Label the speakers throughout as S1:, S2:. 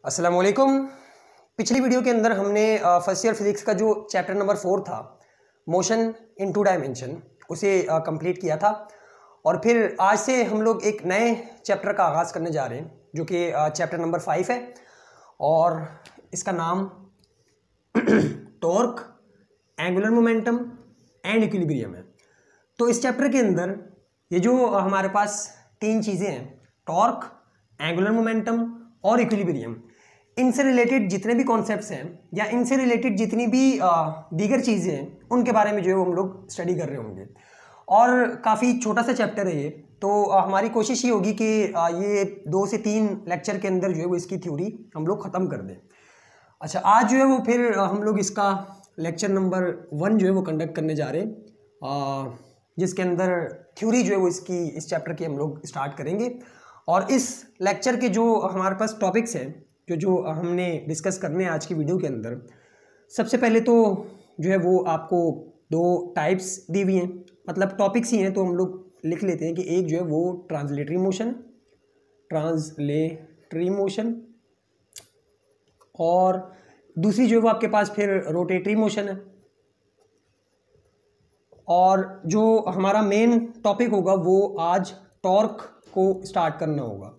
S1: अस्सलाम वालेकुम। पिछली वीडियो के अंदर हमने फर्स्ट ईयर फिजिक्स का जो चैप्टर नंबर 4 था, मोशन इन टू डायमेंशन, उसे कंप्लीट किया था। और फिर आज से हम लोग एक नए चैप्टर का आगाज़ करने जा रहे हैं जो कि चैप्टर नंबर 5 है और इसका नाम torque, angular momentum and equilibrium है। तो इस चैप्टर के अंदर ये जो हमारे पास तीन चीज़ें हैं, टॉर्क, एंगुलर मोमेंटम और इक्विलिब्रियम, इनसे रिलेटेड जितने भी कॉन्सेप्ट्स हैं या इनसे रिलेटेड जितनी भी दीगर चीज़ें हैं उनके बारे में जो है वो हम लोग स्टडी कर रहे होंगे। और काफ़ी छोटा सा चैप्टर है ये, तो हमारी कोशिश ये होगी कि ये 2 से 3 लेक्चर के अंदर जो है वो इसकी थ्योरी हम लोग ख़त्म कर दें। अच्छा, आज जो है वो फिर हम लोग इसका लेक्चर नंबर 1 जो है वो कंडक्ट करने जा रहे हैं, जिसके अंदर थ्योरी जो है वो इसकी इस चैप्टर की हम लोग स्टार्ट करेंगे। और इस लेक्चर के जो हमारे पास टॉपिक्स हैं जो हमने डिस्कस करने हैं आज की वीडियो के अंदर, सबसे पहले तो जो है वो आपको 2 टाइप्स दी हुई हैं, मतलब टॉपिक्स ही हैं, तो हम लोग लिख लेते हैं कि एक जो है वो ट्रांसलेटरी मोशन और दूसरी जो है वो आपके पास फिर रोटेटरी मोशन है। और जो हमारा मेन टॉपिक होगा वो आज टॉर्क को स्टार्ट करना होगा,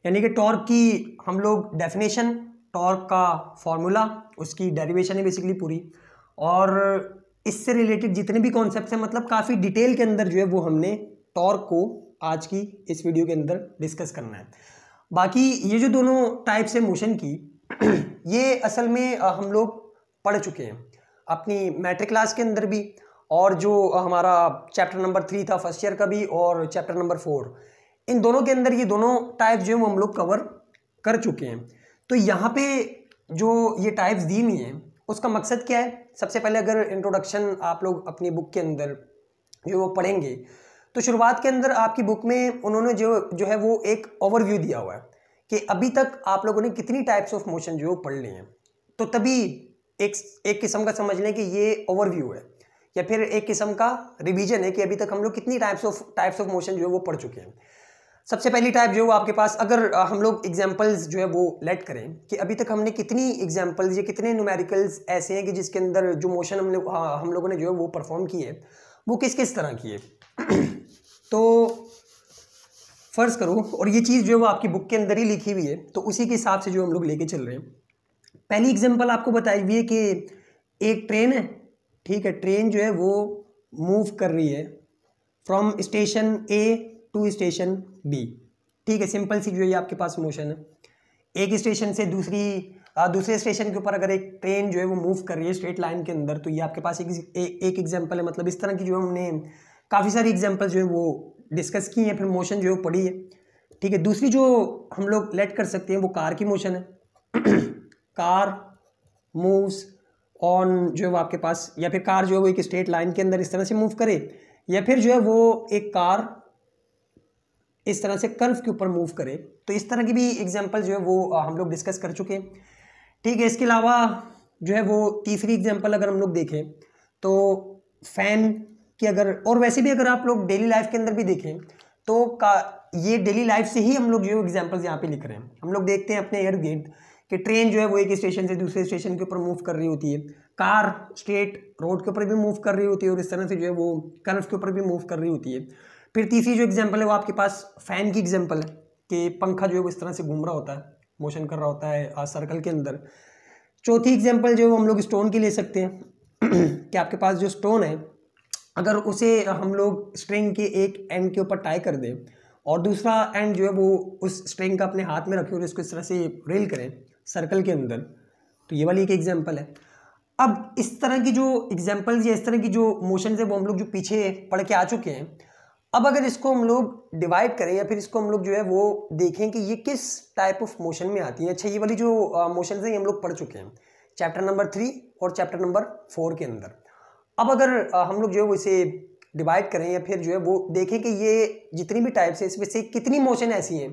S1: यानी कि टॉर्क की हम लोग डेफिनेशन, टॉर्क का फॉर्मूला, उसकी डेरिवेशन है बेसिकली पूरी, और इससे रिलेटेड जितने भी कॉन्सेप्ट्स हैं, मतलब काफ़ी डिटेल के अंदर जो है वो हमने टॉर्क को आज की इस वीडियो के अंदर डिस्कस करना है। बाकी ये जो दोनों टाइप्स है मोशन की ये असल में हम लोग पढ़ चुके हैं अपनी मैट्रिक क्लास के अंदर भी, और जो हमारा चैप्टर नंबर 3 था फर्स्ट ईयर का भी, और चैप्टर नंबर 4, इन दोनों के अंदर ये दोनों टाइप्स जो है वो हम लोग कवर कर चुके हैं। तो यहाँ पे जो ये टाइप्स दी हुई हैं उसका मकसद क्या है, सबसे पहले अगर इंट्रोडक्शन आप लोग अपनी बुक के अंदर जो वो पढ़ेंगे तो शुरुआत के अंदर आपकी बुक में उन्होंने जो है वो एक ओवरव्यू दिया हुआ है कि अभी तक आप लोगों ने कितनी टाइप्स ऑफ मोशन जो पढ़ ली हैं। तो तभी एक किस्म का समझ लें कि ये ओवरव्यू है, या फिर एक किस्म का रिवीजन है कि अभी तक हम लोग कितनी टाइप्स ऑफ मोशन जो है वो पढ़ चुके हैं। सबसे पहली टाइप जो है वो आपके पास, अगर हम लोग एग्जांपल्स जो है वो लेट करें कि अभी तक हमने कितनी एग्जांपल्स या कितने न्यूमेरिकल्स ऐसे हैं कि जिसके अंदर जो मोशन हम लोगों ने जो है वो परफॉर्म किए वो किस किस तरह किए। तो फ़र्ज़ करो, और ये चीज़ जो है वो आपकी बुक के अंदर ही लिखी हुई है, तो उसी के हिसाब से जो हम लोग लेके चल रहे हैं। पहली एग्जाम्पल आपको बताई हुई है कि एक ट्रेन है, ठीक है, ट्रेन जो है वो मूव कर रही है from station A to station B, ठीक है, सिंपल सी जो है ये आपके पास मोशन है। एक स्टेशन से दूसरे स्टेशन के ऊपर अगर एक ट्रेन जो है वो मूव कर रही है स्ट्रेट लाइन के अंदर, तो ये आपके पास एक एग्जांपल है। मतलब इस तरह की जो है हमने काफ़ी सारी एग्जांपल जो है वो डिस्कस की हैं, फिर मोशन जो है पढ़ी है, ठीक है। दूसरी जो हम लोग लेट कर सकते हैं वो कार की मोशन है। कार मूव्स ऑन जो है वो आपके पास, या फिर कार जो है वो एक स्ट्रेट लाइन के अंदर इस तरह से मूव करे, या फिर जो है वो एक कार इस तरह से कर्व के ऊपर मूव करे। तो इस तरह की भी एग्जांपल जो है वो हम लोग डिस्कस कर चुके हैं, ठीक है। इसके अलावा जो है वो तीसरी एग्जांपल अगर हम लोग देखें तो फैन की, अगर और वैसे भी अगर आप लोग डेली लाइफ के अंदर भी देखें तो ये डेली लाइफ से ही हम लोग जो एग्जांपल्स यहाँ पे लिख रहे हैं। हम लोग देखते हैं अपने इर्द गिर्द कि ट्रेन जो है वो एक स्टेशन से दूसरे स्टेशन के ऊपर मूव कर रही होती है, कार स्ट्रेट रोड के ऊपर भी मूव कर रही होती है, और इस तरह से जो है वो कर्व के ऊपर भी मूव कर रही होती है। फिर तीसरी जो एग्जांपल है वो आपके पास फैन की एग्जांपल है कि पंखा जो है वो इस तरह से घूम रहा होता है, मोशन कर रहा होता है सर्कल के अंदर। चौथी एग्जांपल जो है वो हम लोग स्टोन की ले सकते हैं कि आपके पास जो स्टोन है, अगर उसे हम लोग स्ट्रिंग के एक एंड के ऊपर टाई कर दें और दूसरा एंड जो है वो उस स्ट्रिंग का अपने हाथ में रखें और इसको इस तरह से रेल करें सर्कल के अंदर, तो ये वाली एक एग्जांपल है। अब इस तरह की जो एग्जांपल्स या इस तरह की जो मोशन है वो हम लोग जो पीछे पढ़ के आ चुके हैं। अब अगर इसको हम लोग डिवाइड करें या फिर इसको हम लोग जो है वो देखें कि ये किस टाइप ऑफ मोशन में आती है। अच्छा, ये वाली जो मोशन है ये हम लोग पढ़ चुके हैं चैप्टर नंबर 3 और चैप्टर नंबर 4 के अंदर। अब अगर हम लोग जो है वो इसे डिवाइड करें या फिर जो है वो देखें कि ये जितनी भी टाइप्स है इसमें से कितनी मोशन ऐसी हैं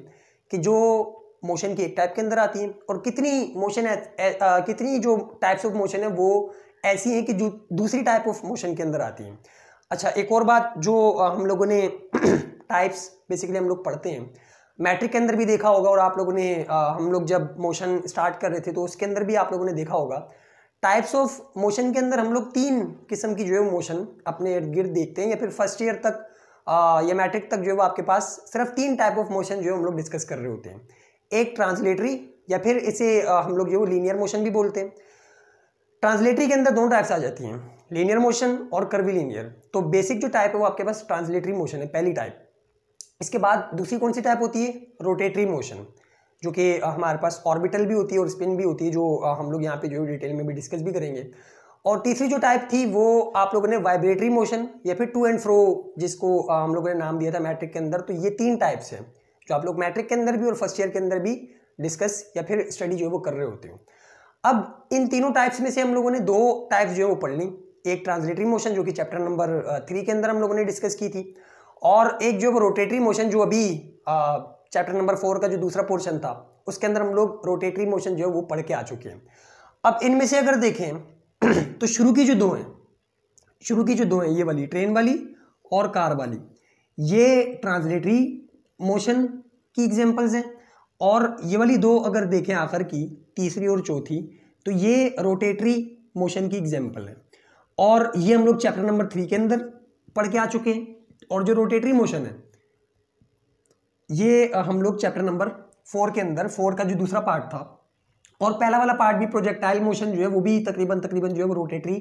S1: कि जो मोशन की एक टाइप के अंदर आती हैं, और कितनी जो टाइप्स ऑफ मोशन है वो ऐसी हैं कि जो दूसरी टाइप ऑफ मोशन के अंदर आती हैं। अच्छा, एक और बात जो हम लोगों ने टाइप्स बेसिकली हम लोग पढ़ते हैं, मैट्रिक के अंदर भी देखा होगा, और आप लोगों ने हम लोग जब मोशन स्टार्ट कर रहे थे तो उसके अंदर भी आप लोगों ने देखा होगा। टाइप्स ऑफ मोशन के अंदर हम लोग 3 किस्म की जो है मोशन अपने इर्द गिर्द देखते हैं, या फिर फर्स्ट ईयर तक या मैट्रिक तक जो है वो आपके पास सिर्फ 3 टाइप ऑफ मोशन जो है हम लोग डिस्कस कर रहे होते हैं। एक ट्रांसलेटरी, या फिर इसे हम लोग जो लीनियर मोशन भी बोलते हैं। ट्रांसलेटरी के अंदर 2 टाइप्स आ जाती हैं, लीनियर मोशन और कर्वीलीनियर। तो बेसिक जो टाइप है वो आपके पास ट्रांसलेटरी मोशन है, पहली टाइप। इसके बाद दूसरी कौन सी टाइप होती है? रोटेटरी मोशन, जो कि हमारे पास ऑर्बिटल भी होती है और स्पिन भी होती है, जो हम लोग यहाँ पे जो डिटेल में भी डिस्कस भी करेंगे। और तीसरी जो टाइप थी वो आप लोगों ने वाइब्रेटरी मोशन, या फिर टू एंड फ्रो, जिसको हम लोगों ने नाम दिया था मैट्रिक के अंदर। तो ये 3 टाइप्स हैं जो आप लोग मैट्रिक के अंदर भी और फर्स्ट ईयर के अंदर भी डिस्कस या फिर स्टडी जो है वो कर रहे होते हो। अब इन तीनों टाइप्स में से हम लोगों ने 2 टाइप्स जो है वो पढ़ ली। एक ट्रांसलेटरी मोशन जो कि चैप्टर नंबर 3 के अंदर हम लोगों ने डिस्कस की थी, और एक जो रोटेटरी मोशन जो अभी चैप्टर नंबर 4 का जो दूसरा पोर्शन था उसके अंदर हम लोग रोटेटरी मोशन जो है वो पढ़ के आ चुके हैं। अब इनमें से अगर देखें तो शुरू की जो 2 हैं, ये वाली ट्रेन वाली और कार वाली, ये ट्रांसलेटरी मोशन की एग्जांपल्स हैं। और ये वाली 2 अगर देखें आखिर की, तीसरी और चौथी, तो ये रोटेटरी मोशन की एग्जांपल है, और ये हम लोग चैप्टर नंबर 3 के अंदर पढ़ के आ चुके हैं। और जो रोटेटरी मोशन है ये हम लोग चैप्टर नंबर 4 के अंदर, 4 का जो दूसरा पार्ट था, और पहला वाला पार्ट भी प्रोजेक्टाइल मोशन जो है वो भी तकरीबन जो है वो रोटेटरी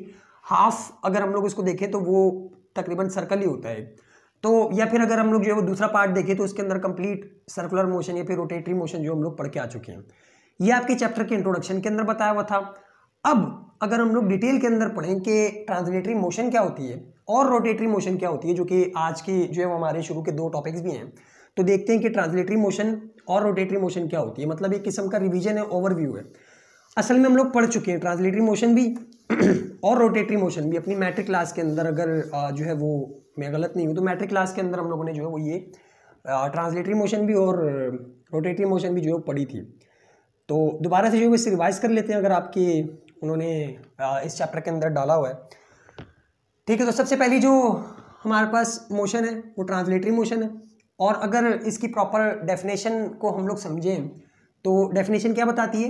S1: हाफ, अगर हम लोग इसको देखें तो वो तकरीबन सर्कल ही होता है। तो या फिर अगर हम लोग जो है वो दूसरा पार्ट देखें तो उसके अंदर कंप्लीट सर्कुलर मोशन या फिर रोटेटरी मोशन जो हम लोग पढ़ के आ चुके हैं। ये आपके चैप्टर के इंट्रोडक्शन के अंदर बताया हुआ था। अब अगर हम लोग डिटेल के अंदर पढ़ें कि ट्रांसलेटरी मोशन क्या होती है और रोटेटरी मोशन क्या होती है, जो कि आज की जो है हमारे शुरू के 2 टॉपिक्स भी हैं, तो देखते हैं कि ट्रांसलेटरी मोशन और रोटेटरी मोशन क्या होती है। मतलब एक किस्म का रिवीजन है, ओवरव्यू है। असल में हम लोग पढ़ चुके हैं ट्रांसलेटरी मोशन भी और रोटेटरी मोशन भी अपनी मैट्रिक क्लास के अंदर। अगर जो है वो मैं गलत नहीं हूँ तो मैट्रिक क्लास के अंदर हम लोगों ने जो है वो ये ट्रांसलेटरी मोशन भी और रोटेटरी मोशन भी जो है पढ़ी थी। तो दोबारा से जो है इसे रिवाइज कर लेते हैं अगर आपके उन्होंने इस चैप्टर के अंदर डाला हुआ है। ठीक है, तो सबसे पहली जो हमारे पास मोशन है वो ट्रांसलेटरी मोशन है। और अगर इसकी प्रॉपर डेफिनेशन को हम लोग समझें तो डेफिनेशन क्या बताती है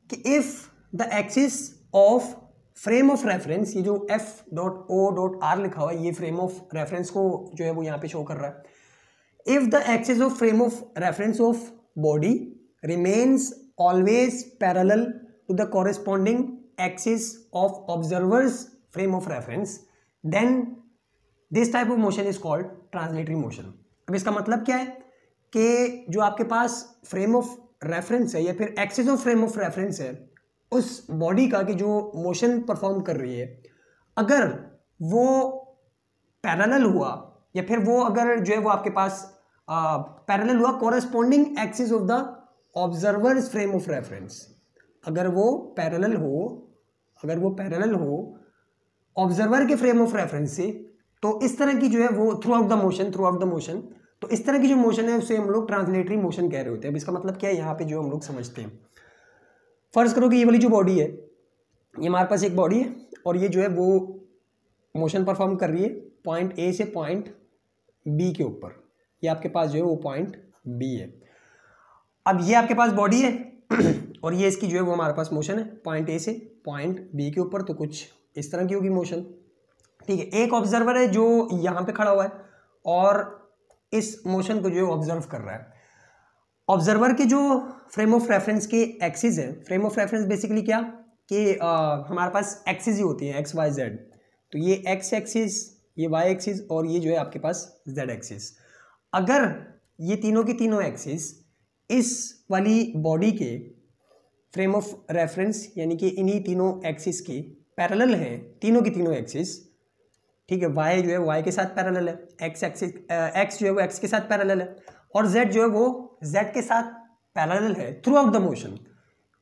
S1: कि if the axis of frame of reference, ये जो F.O.R लिखा हुआ है ये फ्रेम ऑफ रेफरेंस को जो है वो यहाँ पे शो कर रहा है। If the axis of frame of reference of body remains always parallel to the corresponding axis of observers frame of reference, then this type of motion is called translatory motion. अब इसका मतलब क्या है कि जो आपके पास फ्रेम ऑफ रेफरेंस है या फिर axis of frame of reference है उस बॉडी का कि जो मोशन परफॉर्म कर रही है, अगर वो पैरेलल हुआ या फिर वो अगर जो है वो आपके पास पैरेलल हुआ corresponding axis of the observers frame of reference, अगर वो पैरेलल हो ऑब्जर्वर के फ्रेम ऑफ रेफरेंस से, तो इस तरह की जो है वो थ्रू आउट द मोशन, तो इस तरह की जो मोशन है उसे हम लोग ट्रांसलेटरी मोशन कह रहे होते हैं। अब इसका मतलब क्या है यहाँ पे जो हम लोग समझते हैं, फर्ज करो कि ये वाली जो बॉडी है, ये हमारे पास एक बॉडी है और ये जो है वो मोशन परफॉर्म कर रही है पॉइंट ए से पॉइंट बी के ऊपर। ये आपके पास जो है वो पॉइंट बी है। अब ये आपके पास बॉडी है और ये इसकी जो है वो हमारे पास मोशन है पॉइंट ए से पॉइंट बी के ऊपर, तो कुछ इस तरह की होगी मोशन। ठीक है, एक ऑब्जर्वर है जो यहाँ पे खड़ा हुआ है और इस मोशन को जो है ऑब्जर्व कर रहा है। ऑब्जर्वर के जो फ्रेम ऑफ रेफरेंस के एक्सिस है, फ्रेम ऑफ रेफरेंस बेसिकली क्या कि हमारे पास एक्सिस ही होती है एक्स वाई जेड, तो ये एक्स एक्सिस, ये वाई एक्सिस और ये जो है आपके पास जेड एक्सिस। अगर ये तीनों की तीनों एक्सिस इस वाली बॉडी के फ्रेम ऑफ रेफरेंस यानी कि इन्हीं तीनों एक्सिस के पैरेलल हैं, तीनों की तीनों एक्सिस, ठीक है, वाई जो है वाई के साथ पैरेलल है, एक्स जो है वो एक्स के साथ पैरेलल है और जेड जो है वो जेड के साथ पैरेलल है थ्रू आउट द मोशन,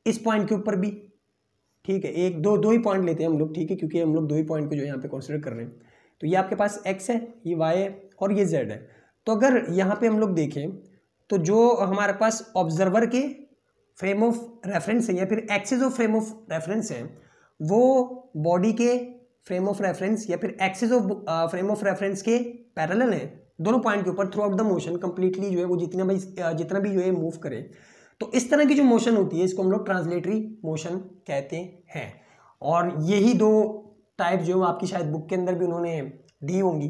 S1: इस पॉइंट के ऊपर भी। ठीक है, एक दो ही पॉइंट लेते हैं हम लोग, ठीक है, क्योंकि हम लोग 2 ही पॉइंट को जो यहाँ पे कंसिडर कर रहे हैं। तो ये आपके पास एक्स है, ये वाई है और ये जेड है। तो अगर यहाँ पे हम लोग देखें तो जो हमारे पास ऑब्जर्वर के फ्रेम ऑफ रेफरेंस है या फिर axis of frame of reference है वो बॉडी के फ्रेम ऑफ रेफरेंस या फिर axis of frame of reference के पैरेलल है, दोनों पॉइंट के ऊपर through out the motion completely जो है वो जितना भी जो है मूव करे, तो इस तरह की जो मोशन होती है इसको हम लोग ट्रांसलेटरी मोशन कहते हैं। और यही दो टाइप जो आपकी शायद बुक के अंदर भी उन्होंने दी होंगी।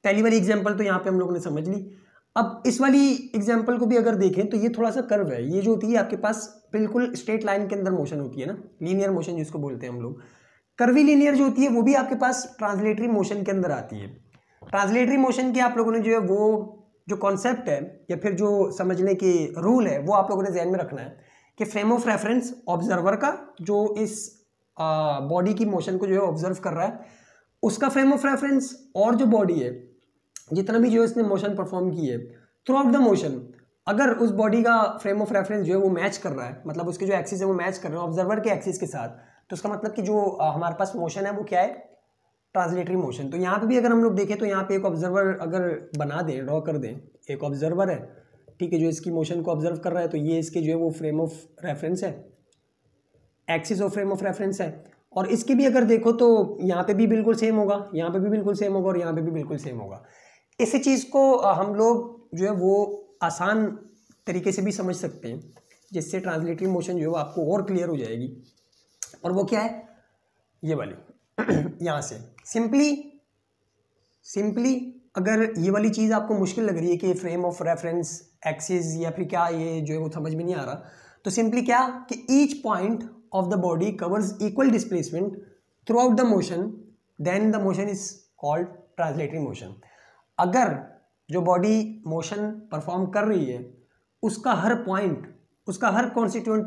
S1: पहली वाली एग्जांपल तो यहाँ पे हम लोगों ने समझ ली। अब इस वाली एग्जांपल को भी अगर देखें तो ये थोड़ा सा कर्व है, ये जो होती है आपके पास बिल्कुल स्ट्रेट लाइन के अंदर मोशन होती है ना, लीनियर मोशन जिसको बोलते हैं हम लोग। कर्वी लीनियर जो होती है वो भी आपके पास ट्रांसलेटरी मोशन के अंदर आती है। ट्रांसलेटरी मोशन के आप लोगों ने जो है वो जो कॉन्सेप्ट है या फिर जो समझने की रूल है वो आप लोगों ने ध्यान में रखना है कि फ्रेम ऑफ रेफरेंस ऑब्जर्वर का जो इस बॉडी की मोशन को जो है ऑब्जर्व कर रहा है उसका फ्रेम ऑफ रेफरेंस, और जो बॉडी है जितना भी जो है इसने मोशन परफॉर्म की है थ्रू आउट द मोशन, अगर उस बॉडी का फ्रेम ऑफ रेफरेंस जो है वो मैच कर रहा है, मतलब उसके जो एक्सिस है वो मैच कर रहे हैं ऑब्जर्वर के एक्सिस के साथ, तो उसका मतलब कि जो हमारे पास मोशन है वो क्या है, ट्रांसलेटरी मोशन। तो यहाँ पे भी अगर हम लोग देखें तो यहाँ पे एक ऑब्जर्वर अगर बना दें, ड्रॉ कर दें, एक ऑब्जर्वर है, ठीक है, जो इसकी मोशन को ऑब्जर्व कर रहा है, तो ये इसके जो है वो फ्रेम ऑफ रेफरेंस है, axis of frame of reference है। और इसके भी अगर देखो तो यहाँ पे भी बिल्कुल सेम होगा, यहाँ पे भी बिल्कुल सेम होगा और यहाँ पे भी बिल्कुल सेम होगा। इसी चीज़ को हम लोग जो है वो आसान तरीके से भी समझ सकते हैं, जिससे ट्रांसलेटरी मोशन जो है आपको और क्लियर हो जाएगी। और वो क्या है, ये वाली यहाँ से सिंपली अगर ये वाली चीज़ आपको मुश्किल लग रही है कि फ्रेम ऑफ रेफरेंस, एक्सिस या फिर क्या ये जो है वो समझ में नहीं आ रहा, तो सिंपली क्या कि each point of the body covers equal displacement throughout the motion, then the motion is called translatory motion. अगर जो बॉडी मोशन परफॉर्म कर रही है उसका हर पॉइंट, उसका हर कॉन्स्टिट्यूएंट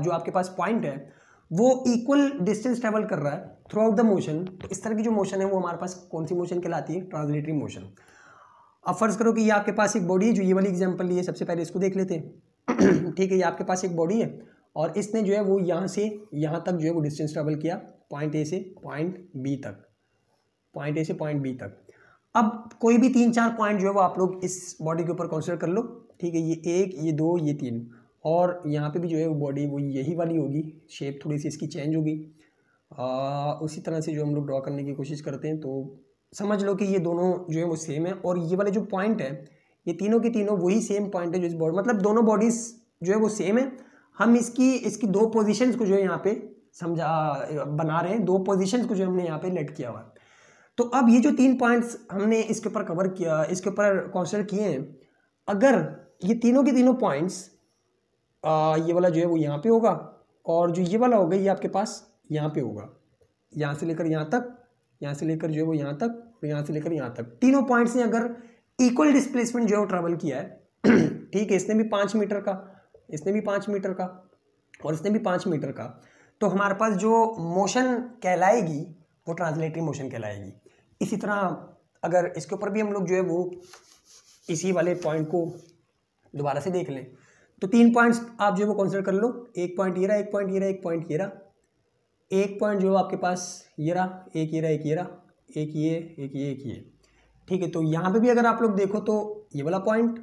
S1: जो आपके पास पॉइंट है वो इक्वल डिस्टेंस ट्रेवल कर रहा है थ्रू आउट द मोशन, तो इस तरह की जो मोशन है वो हमारे पास कौन सी मोशन कहलाती है, ट्रांसलेटरी मोशन। अब फर्ज करो कि ये आपके पास एक बॉडी है, जो ये वाली एग्जांपल ली है, सबसे पहले इसको देख लेते हैं ठीक है, ये आपके पास एक बॉडी है और इसने जो है वो यहाँ से यहाँ तक जो है वो डिस्टेंस ट्रेवल किया, पॉइंट ए से पॉइंट बी तक, पॉइंट ए से पॉइंट बी तक। अब कोई भी 3-4 पॉइंट जो है वो आप लोग इस बॉडी के ऊपर कंसीडर कर लो, ठीक है, ये 1, ये 2, ये 3, और यहाँ पे भी जो है वो बॉडी वो यही वाली होगी, शेप थोड़ी सी इसकी चेंज होगी। उसी तरह से जो हम लोग ड्रॉ करने की कोशिश करते हैं, तो समझ लो कि ये दोनों जो है वो सेम है, और ये वाले जो पॉइंट है ये तीनों के तीनों वही सेम पॉइंट है जो इस बॉडी, मतलब दोनों बॉडीज जो है वो सेम है। हम इसकी दो पोजीशंस को जो है यहाँ पे बना रहे हैं, दो पोजीशंस को जो हमने यहाँ पे लेट किया हुआ है। तो अब ये जो 3 पॉइंट्स हमने इसके ऊपर कवर किया, इसके ऊपर कंसीडर किए हैं, अगर ये तीनों के तीनों पॉइंट्स ये वाला जो है वो यहाँ पे होगा, और जो ये वाला होगा ये आपके पास यहाँ पे होगा, यहाँ से लेकर यहाँ तक, यहाँ से लेकर जो है वो यहाँ तक, और यहाँ से लेकर यहाँ तक, तीनों पॉइंट्स ने अगर इक्वल डिस्प्लेसमेंट जो है वो ट्रेवल किया है ठीक है, इसने भी 5 मीटर का, इसने भी 5 मीटर का, और इसने भी 5 मीटर का, तो हमारे पास जो मोशन कहलाएगी वो ट्रांसलेटरी मोशन कहलाएगी। इसी तरह अगर इसके ऊपर भी हम लोग जो है वो इसी वाले पॉइंट को दोबारा से देख लें, तो 3 पॉइंट्स आप जो है वो कंसीडर कर लो, एक पॉइंट ये रहा, एक पॉइंट ये रहा, एक पॉइंट ये रहा, एक पॉइंट जो आपके पास ये रहा, एक ये रहा, एक ये रहा, एक ये, एक ये, एक ये, ठीक है। तो यहाँ पे भी अगर आप लोग देखो तो ये वाला पॉइंट,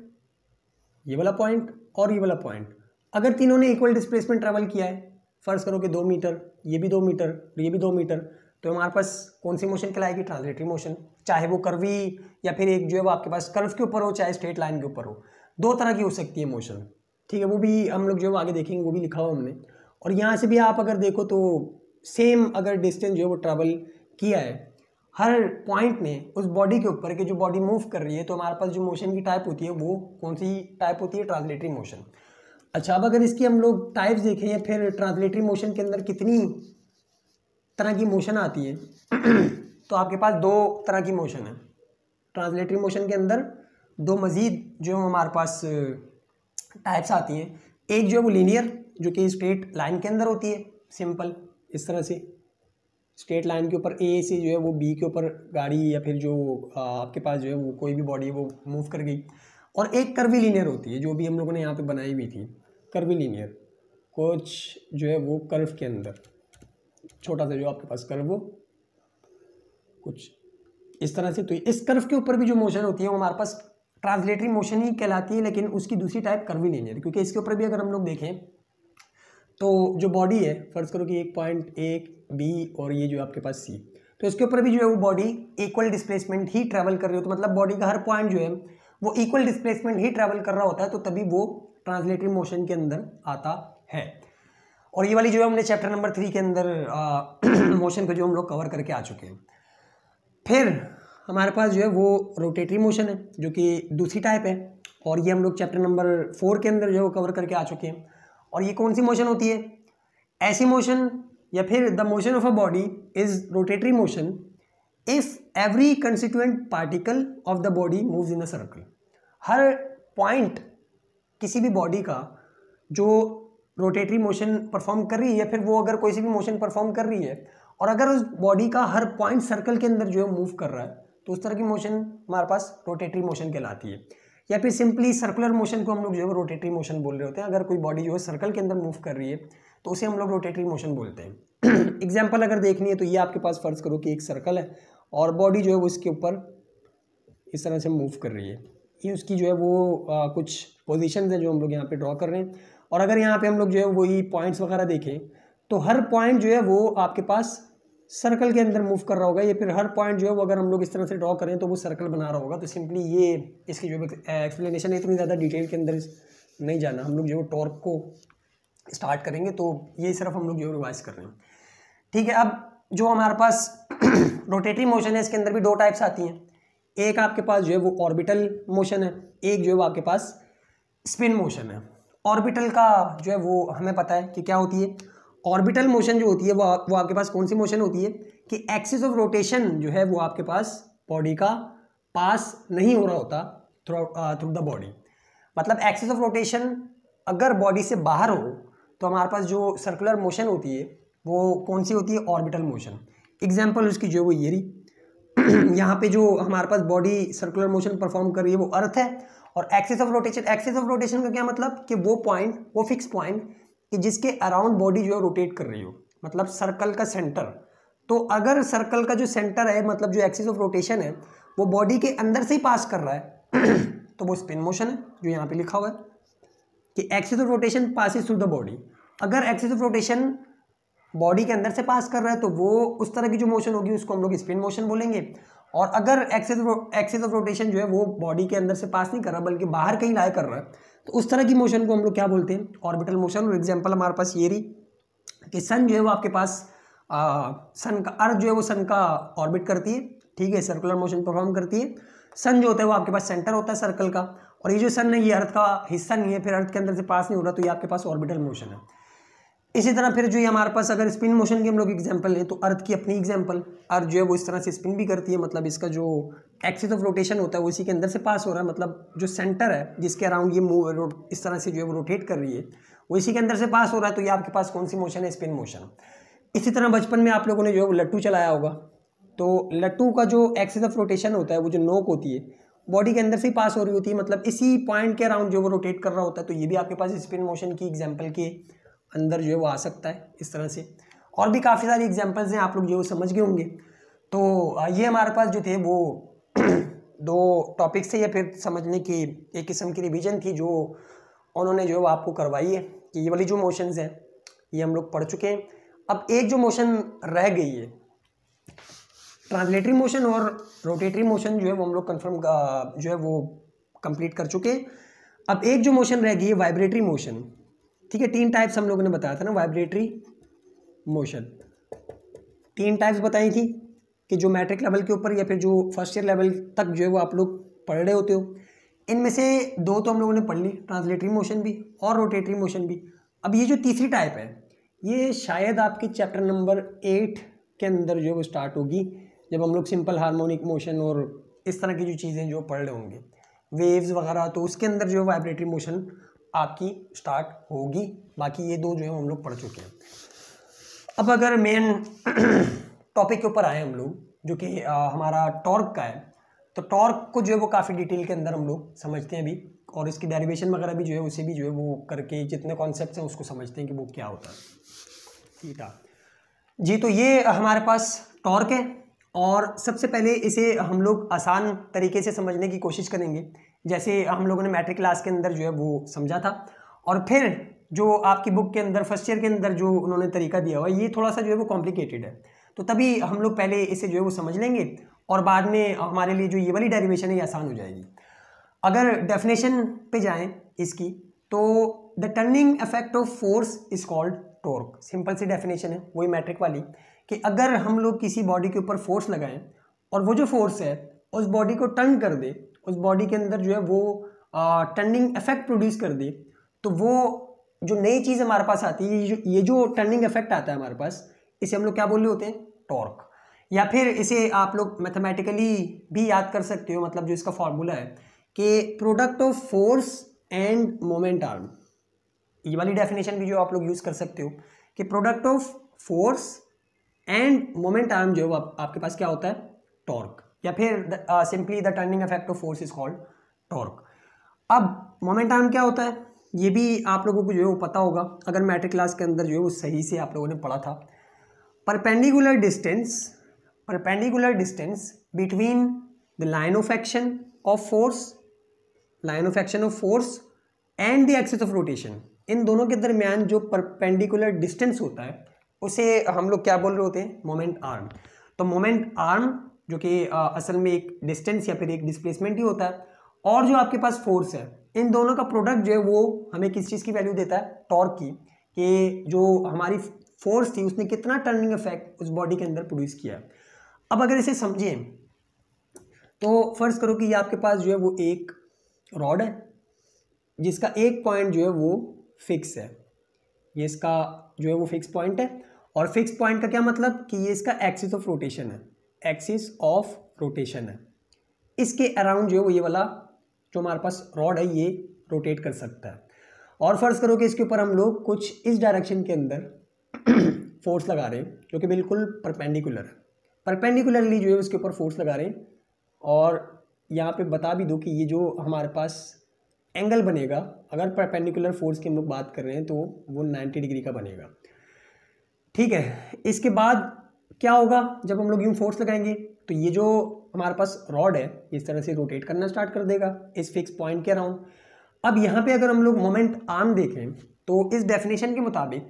S1: ये वाला पॉइंट और ये वाला पॉइंट, अगर तीनों ने इक्वल डिस्प्लेसमेंट ट्रेवल किया है, फर्ज करो कि 2 मीटर, ये भी 2 मीटर, ये भी 2 मीटर, तो हमारे पास कौन सी मोशन कहलाएगी, ट्रांसलेटरी मोशन। चाहे वो कर्वी या फिर एक जो है वो आपके पास कर्व के ऊपर हो, चाहे स्ट्रेट लाइन के ऊपर हो, 2 तरह की हो सकती है मोशन, ठीक है, वो भी हम लोग जो आगे देखेंगे, वो भी लिखा हुआ हमने। और यहाँ से भी आप अगर देखो तो सेम अगर डिस्टेंस जो है वो ट्रैवल किया है हर पॉइंट ने उस बॉडी के ऊपर, कि जो बॉडी मूव कर रही है, तो हमारे पास जो मोशन की टाइप होती है वो कौन सी टाइप होती है, ट्रांसलेटरी मोशन। अच्छा, अब अगर इसकी हम लोग टाइप्स देखें या फिर ट्रांसलेटरी मोशन के अंदर कितनी तरह की मोशन आती है तो आपके पास 2 तरह की मोशन है ट्रांसलेटरी मोशन के अंदर, 2 मज़ीद जो हमारे पास टाइप्स आती हैं। एक जो है वो लीनियर, जो कि स्ट्रेट लाइन के अंदर होती है, सिंपल इस तरह से स्ट्रेट लाइन के ऊपर ए से जो है वो बी के ऊपर गाड़ी या फिर जो आपके पास जो है वो कोई भी बॉडी वो मूव कर गई। और एक कर्वी लीनियर होती है, जो भी हम लोगों ने यहाँ पे बनाई हुई थी, कर्वी लीनियर, कुछ जो है वो कर्व के अंदर छोटा सा जो आपके पास कर्व हो कुछ इस तरह से। तो इस कर्व के ऊपर भी जो मोशन होती है वो हमारे पास ट्रांसलेटरी मोशन ही कहलाती है, लेकिन उसकी दूसरी टाइप कर्वी लीनियर, क्योंकि इसके ऊपर भी अगर हम लोग देखें तो जो बॉडी है, फर्ज करो कि एक पॉइंट एक बी और ये जो आपके पास सी, तो इसके ऊपर भी जो है वो बॉडी इक्वल डिस्प्लेसमेंट ही ट्रैवल कर रही हो, तो मतलब बॉडी का हर पॉइंट जो है वो इक्वल डिस्प्लेसमेंट ही ट्रैवल कर रहा होता है, तो तभी वो ट्रांसलेटरी मोशन के अंदर आता है। और ये वाली जो है हमने चैप्टर नंबर 3 के अंदर मोशन को जो हम लोग कवर करके आ चुके हैं। फिर हमारे पास जो है वो रोटेटरी मोशन है जो कि दूसरी टाइप है, और ये हम लोग चैप्टर नंबर 4 के अंदर जो है वो कवर करके आ चुके हैं। और ये कौन सी मोशन होती है? ऐसी मोशन या फिर the motion of a body is rotatory motion if every constituent particle of the body moves in a circle. हर पॉइंट किसी भी बॉडी का जो रोटेटरी मोशन परफॉर्म कर रही है, या फिर वो अगर कोई सी भी मोशन परफॉर्म कर रही है और अगर उस बॉडी का हर पॉइंट सर्कल के अंदर जो है मूव कर रहा है, तो उस तरह की मोशन हमारे पास रोटेटरी मोशन कहलाती है। या फिर सिंपली सर्कुलर मोशन को हम लोग जो है रोटेटरी मोशन बोल रहे होते हैं। अगर कोई बॉडी जो है सर्कल के अंदर मूव कर रही है तो उसे हम लोग रोटेटरी मोशन बोलते हैं। एग्जाम्पल अगर देखनी है तो ये आपके पास फर्ज करो कि एक सर्कल है और बॉडी जो है वो इसके ऊपर इस तरह से मूव कर रही है। ये उसकी जो है वो कुछ पोजीशंस है जो हम लोग यहाँ पे ड्रॉ कर रहे हैं। और अगर यहाँ पे हम लोग जो है वही पॉइंट्स वगैरह देखें तो हर पॉइंट जो है वो आपके पास सर्कल के अंदर मूव कर रहा होगा, या फिर हर पॉइंट जो है वो अगर हम लोग इस तरह से ड्रॉ करें तो वो सर्कल बना रहा होगा। तो सिंपली ये इसकी जो एक्सप्लेनेशन है, इतनी ज़्यादा डिटेल के अंदर नहीं जाना, हम लोग जो है टॉर्क को स्टार्ट करेंगे, तो ये सिर्फ हम लोग जो है रिवाइज कर रहे हैं। ठीक है, अब जो हमारे पास रोटेटरी मोशन है इसके अंदर भी दो टाइप्स आती हैं। एक आपके पास जो है वो ऑर्बिटल मोशन है, एक जो है वो आपके पास स्पिन मोशन है। ऑर्बिटल का जो है वो हमें पता है कि क्या होती है। ऑर्बिटल मोशन जो होती है वो आपके पास कौन सी मोशन होती है कि एक्सिस ऑफ रोटेशन जो है वो आपके पास बॉडी का पास नहीं हो रहा होता थ्रू द बॉडी। मतलब एक्सिस ऑफ रोटेशन अगर बॉडी से बाहर हो तो हमारे पास जो सर्कुलर मोशन होती है वो कौन सी होती है? Orbital motion. एग्जाम्पल उसकी जो है वो ये रही। यहाँ पे जो हमारे पास बॉडी सर्कुलर मोशन परफॉर्म कर रही है वो अर्थ है। और एक्सिस ऑफ रोटेशन का क्या मतलब कि वो पॉइंट, वो फिक्स पॉइंट कि जिसके अराउंड बॉडी जो है रोटेट कर रही हो, मतलब सर्कल का सेंटर। तो अगर सर्कल का जो सेंटर है, मतलब जो एक्सिस ऑफ रोटेशन है वो बॉडी के अंदर से ही पास कर रहा है तो वो स्पिन मोशन है, जो यहाँ पे लिखा हुआ है कि axis of rotation passes through the body. अगर एक्सिस ऑफ रोटेशन बॉडी के अंदर से पास कर रहा है तो वो उस तरह की जो मोशन होगी उसको हम लोग स्पिन मोशन बोलेंगे। और अगर एक्सिस ऑफ रोटेशन जो है वो बॉडी के अंदर से पास नहीं कर रहा बल्कि बाहर कहीं लाई कर रहा है, तो उस तरह की मोशन को हम लोग क्या बोलते हैं? Orbital motion. और एग्जांपल हमारे पास ये रही कि सन जो है वो आपके पास सन का अर्थ जो है वो सन का ऑर्बिट करती है, ठीक है, सर्कुलर मोशन परफॉर्म करती है। सन जो होता है वो आपके पास सेंटर होता है सर्कल का, और ये जो सन है ये अर्थ का हिस्सा नहीं है, फिर अर्थ के अंदर से पास नहीं हो रहा, तो ये आपके पास ऑर्बिटल मोशन है। इसी तरह फिर जो ये हमारे पास अगर स्पिन मोशन की हम लोग एग्जांपल लें तो अर्थ की अपनी एग्जांपल, अर्थ जो है वो इस तरह से स्पिन भी करती है, मतलब इसका जो एक्सिस ऑफ रोटेशन होता है वो इसी के अंदर से पास हो रहा है, मतलब जो सेंटर है जिसके अराउंड ये मूव इस तरह से जो है वो रोटेट कर रही है वो इसी के अंदर से पास हो रहा है, तो ये आपके पास कौन सी मोशन है? Spin motion. इसी तरह बचपन में आप लोगों ने जो है वो लट्टू चलाया होगा, तो लट्टू का जो एक्सिस ऑफ रोटेशन होता है वो जो नोक होती है बॉडी के अंदर से ही पास हो रही होती है, मतलब इसी पॉइंट के अराउंड जो वो रोटेट कर रहा होता है, तो ये भी आपके पास स्पिन मोशन की एग्जाम्पल के अंदर जो है वो आ सकता है इस तरह से। और भी काफ़ी सारी एग्जांपल्स हैं, आप लोग जो समझ गए होंगे। तो ये हमारे पास जो थे वो दो टॉपिक्स थे, या फिर समझने की एक किस्म की रिवीजन थी जो उन्होंने जो है वो आपको करवाई है कि ये वाली जो मोशंस हैं ये हम लोग पढ़ चुके हैं। अब एक जो मोशन रह गई है ट्रांसलेटरी मोशन और रोटेटरी मोशन, जो है वो हम लोग कन्फर्म जो है वो कंप्लीट कर चुके हैं। अब एक जो मोशन रह गई है वाइब्रेटरी मोशन, ठीक है। 3 टाइप्स हम लोगों ने बताया था ना वाइब्रेटरी मोशन, 3 टाइप्स बताई थी कि जो मैट्रिक लेवल के ऊपर या फिर जो फर्स्ट ईयर लेवल तक जो है वो आप लोग पढ़ रहे होते हो। इनमें से 2 तो हम लोगों ने पढ़ ली, ट्रांसलेटरी मोशन भी और रोटेटरी मोशन भी। अब ये जो तीसरी टाइप है ये शायद आपके चैप्टर नंबर 8 के अंदर जो है वो स्टार्ट होगी, जब हम लोग सिंपल हार्मोनिक मोशन और इस तरह की जो चीज़ें जो पढ़ रहे होंगे, वेव्स वगैरह, तो उसके अंदर जो है वाइब्रेटरी मोशन आपकी स्टार्ट होगी। बाकी ये 2 जो है हम लोग पढ़ चुके हैं। अब अगर मेन टॉपिक के ऊपर आए हम लोग, जो कि हमारा टॉर्क का है, तो टॉर्क को जो है वो काफ़ी डिटेल के अंदर हम लोग समझते हैं अभी, और इसकी डेरिवेशन वगैरह भी जो है उसे भी जो है वो करके जितने कॉन्सेप्ट्स हैं उसको समझते हैं कि वो क्या होता है। ठीक है जी, तो ये हमारे पास टॉर्क है, और सबसे पहले इसे हम लोग आसान तरीके से समझने की कोशिश करेंगे, जैसे हम लोगों ने मैट्रिक क्लास के अंदर जो है वो समझा था। और फिर जो आपकी बुक के अंदर फर्स्ट ईयर के अंदर जो उन्होंने तरीका दिया हुआ है ये थोड़ा सा जो है वो कॉम्प्लिकेटेड है, तो तभी हम लोग पहले इसे जो है वो समझ लेंगे और बाद में हमारे लिए जो ये वाली डेरिवेशन है ये आसान हो जाएगी। अगर डेफिनेशन पे जाएं इसकी, तो the turning effect of force is called torque. Simple सी डेफिनेशन है वही मैट्रिक वाली कि अगर हम लोग किसी बॉडी के ऊपर फोर्स लगाएं और वो जो फोर्स है उस बॉडी को टर्न कर दे, उस बॉडी के अंदर जो है वो टर्निंग इफेक्ट प्रोड्यूस कर दे, तो वो जो नई चीज़ हमारे पास आती है, ये जो टर्निंग इफेक्ट आता है हमारे पास, इसे हम लोग क्या बोल रहे होते हैं? टॉर्क। या फिर इसे आप लोग मैथमेटिकली भी याद कर सकते हो, मतलब जो इसका फॉर्मूला है कि product of force end moment arm. ये वाली डेफिनेशन भी जो आप लोग यूज़ कर सकते हो कि product of force end moment arm जो है आपके पास क्या होता है? टॉर्क। या फिर simply the turning effect of force is called torque. अब मोमेंट आर्म क्या होता है ये भी आप लोगों को जो है वो पता होगा, अगर मैट्रिक क्लास के अंदर जो है वो सही से आप लोगों ने पढ़ा था। Perpendicular distance between the line of action of force and the axis of rotation. इन दोनों के दरमियान जो परपेंडिकुलर डिस्टेंस होता है उसे हम लोग क्या बोल रहे होते हैं? Moment arm. तो मोमेंट आर्म जो कि असल में एक डिस्टेंस या फिर एक डिस्प्लेसमेंट ही होता है, और जो आपके पास फोर्स है, इन दोनों का प्रोडक्ट जो है वो हमें किस चीज़ की वैल्यू देता है? टॉर्क की, कि जो हमारी फोर्स थी उसने कितना टर्निंग इफेक्ट उस बॉडी के अंदर प्रोड्यूस किया। अब अगर इसे समझें तो फर्ज करो कि ये आपके पास जो है वो एक रॉड है जिसका एक पॉइंट जो है वो फिक्स है। ये इसका जो है वो फिक्स पॉइंट है, और फिक्स पॉइंट का क्या मतलब कि ये इसका एक्सिस ऑफ रोटेशन है, एक्सिस ऑफ रोटेशन है। इसके अराउंड जो है वो ये वाला जो हमारे पास रॉड है ये रोटेट कर सकता है। और फर्ज करो कि इसके ऊपर हम लोग कुछ इस डायरेक्शन के अंदर फोर्स लगा रहे हैं जो कि बिल्कुल परपेंडिकुलरली जो है उसके ऊपर फोर्स लगा रहे हैं, और यहाँ पे बता भी दो कि ये जो हमारे पास एंगल बनेगा, अगर परपेंडिकुलर फोर्स की हम लोग बात कर रहे हैं तो वो 90 डिग्री का बनेगा। ठीक है, इसके बाद क्या होगा? जब हम लोग यूँ फोर्स लगाएंगे तो ये जो हमारे पास रॉड है इस तरह से रोटेट करना स्टार्ट कर देगा इस फिक्स पॉइंट के अराउंड। अब यहाँ पे अगर हम लोग मोमेंट आर्म देखें तो इस डेफिनेशन के मुताबिक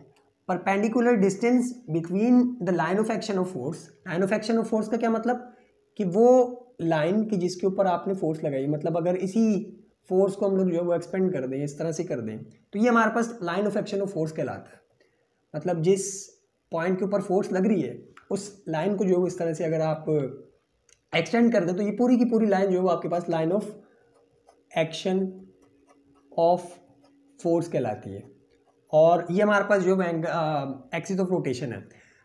S1: perpendicular distance between the line of action of force. Line of action of force का क्या मतलब कि वो लाइन की जिसके ऊपर आपने फोर्स लगाई, मतलब अगर इसी फोर्स को हम लोग जो है वो एक्सपेंड कर दें, इस तरह से कर दें, तो ये हमारे पास line of action of force कहलाता है। मतलब जिस पॉइंट के ऊपर फोर्स लग रही है उस लाइन को जो है इस तरह से अगर आप एक्सटेंड कर दें तो ये पूरी की पूरी लाइन जो है वो आपके पास line of action of force कहलाती है, और ये हमारे पास जो है एक्सिस ऑफ रोटेशन है।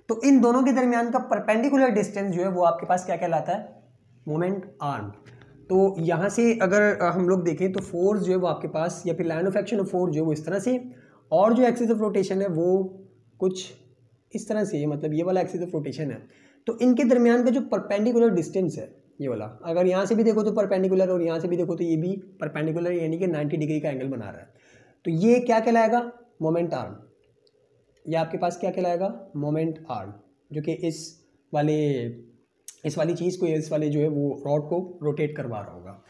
S1: तो इन दोनों के दरमियान का परपेंडिकुलर डिस्टेंस जो है वो आपके पास क्या कहलाता है? Moment arm. तो यहाँ से अगर हम लोग देखें तो फोर्स जो है वो आपके पास, या फिर line of action of force जो है वो इस तरह से, और जो एक्सिस ऑफ रोटेशन है वो कुछ इस तरह से, मतलब ये वाला एक्सिस ऑफ रोटेशन है। तो इनके दरमियान का जो परपेंडिकुलर डिस्टेंस है ये वाला, अगर यहाँ से भी देखो तो परपेंडिकुलर और यहाँ से भी देखो तो ये भी परपेंडिकुलर, यानी कि 90 डिग्री का एंगल बना रहा है। तो ये क्या कहलाएगा? Moment arm. ये आपके पास क्या कहलाएगा? मोमेंट आर्म, जो कि इस वाली चीज़ को, इस वाले जो है वो रॉड को रोटेट करवा रहा होगा।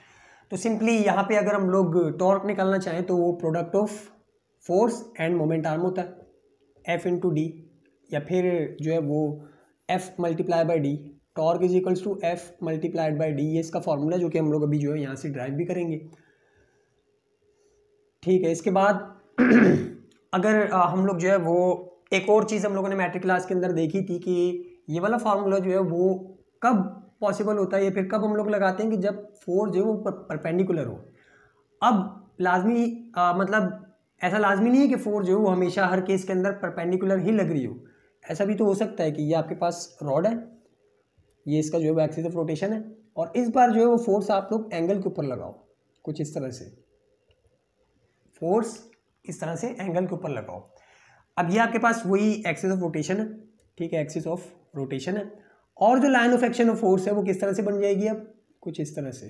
S1: तो सिंपली यहाँ पे अगर हम लोग टॉर्क निकालना चाहें तो वो product of force end moment arm होता है, F इंटू डी, या फिर जो है वो F multiply by D. Torque is equals to F multiplied by D, ये इसका फॉर्मूला जो कि हम लोग अभी जो है यहाँ से ड्राइव भी करेंगे। ठीक है, इसके बाद अगर हम लोग जो है वो एक और चीज़ हम लोगों ने मैट्रिक क्लास के अंदर देखी थी कि ये वाला फार्मूला जो है वो कब पॉसिबल होता है या फिर कब हम लोग लगाते हैं कि जब फोर्स जो है वो परपेंडिकुलर हो। अब लाजमी मतलब ऐसा लाजमी नहीं है कि फोर्स जो है वो हमेशा हर केस के अंदर परपेंडिकुलर ही लग रही हो। ऐसा भी तो हो सकता है कि ये आपके पास रॉड है, ये इसका जो है वो एक्सिस ऑफ रोटेशन है, और इस बार जो है वो फोर्स आप लोग एंगल के ऊपर लगाओ, कुछ इस तरह से फोर्स इस तरह से एंगल के ऊपर लगाओ। अब ये आपके पास वही एक्सिस ऑफ रोटेशन है, ठीक है, एक्सिस ऑफ रोटेशन है, और जो line of action of force है वो किस तरह से बन जाएगी? अब कुछ इस तरह से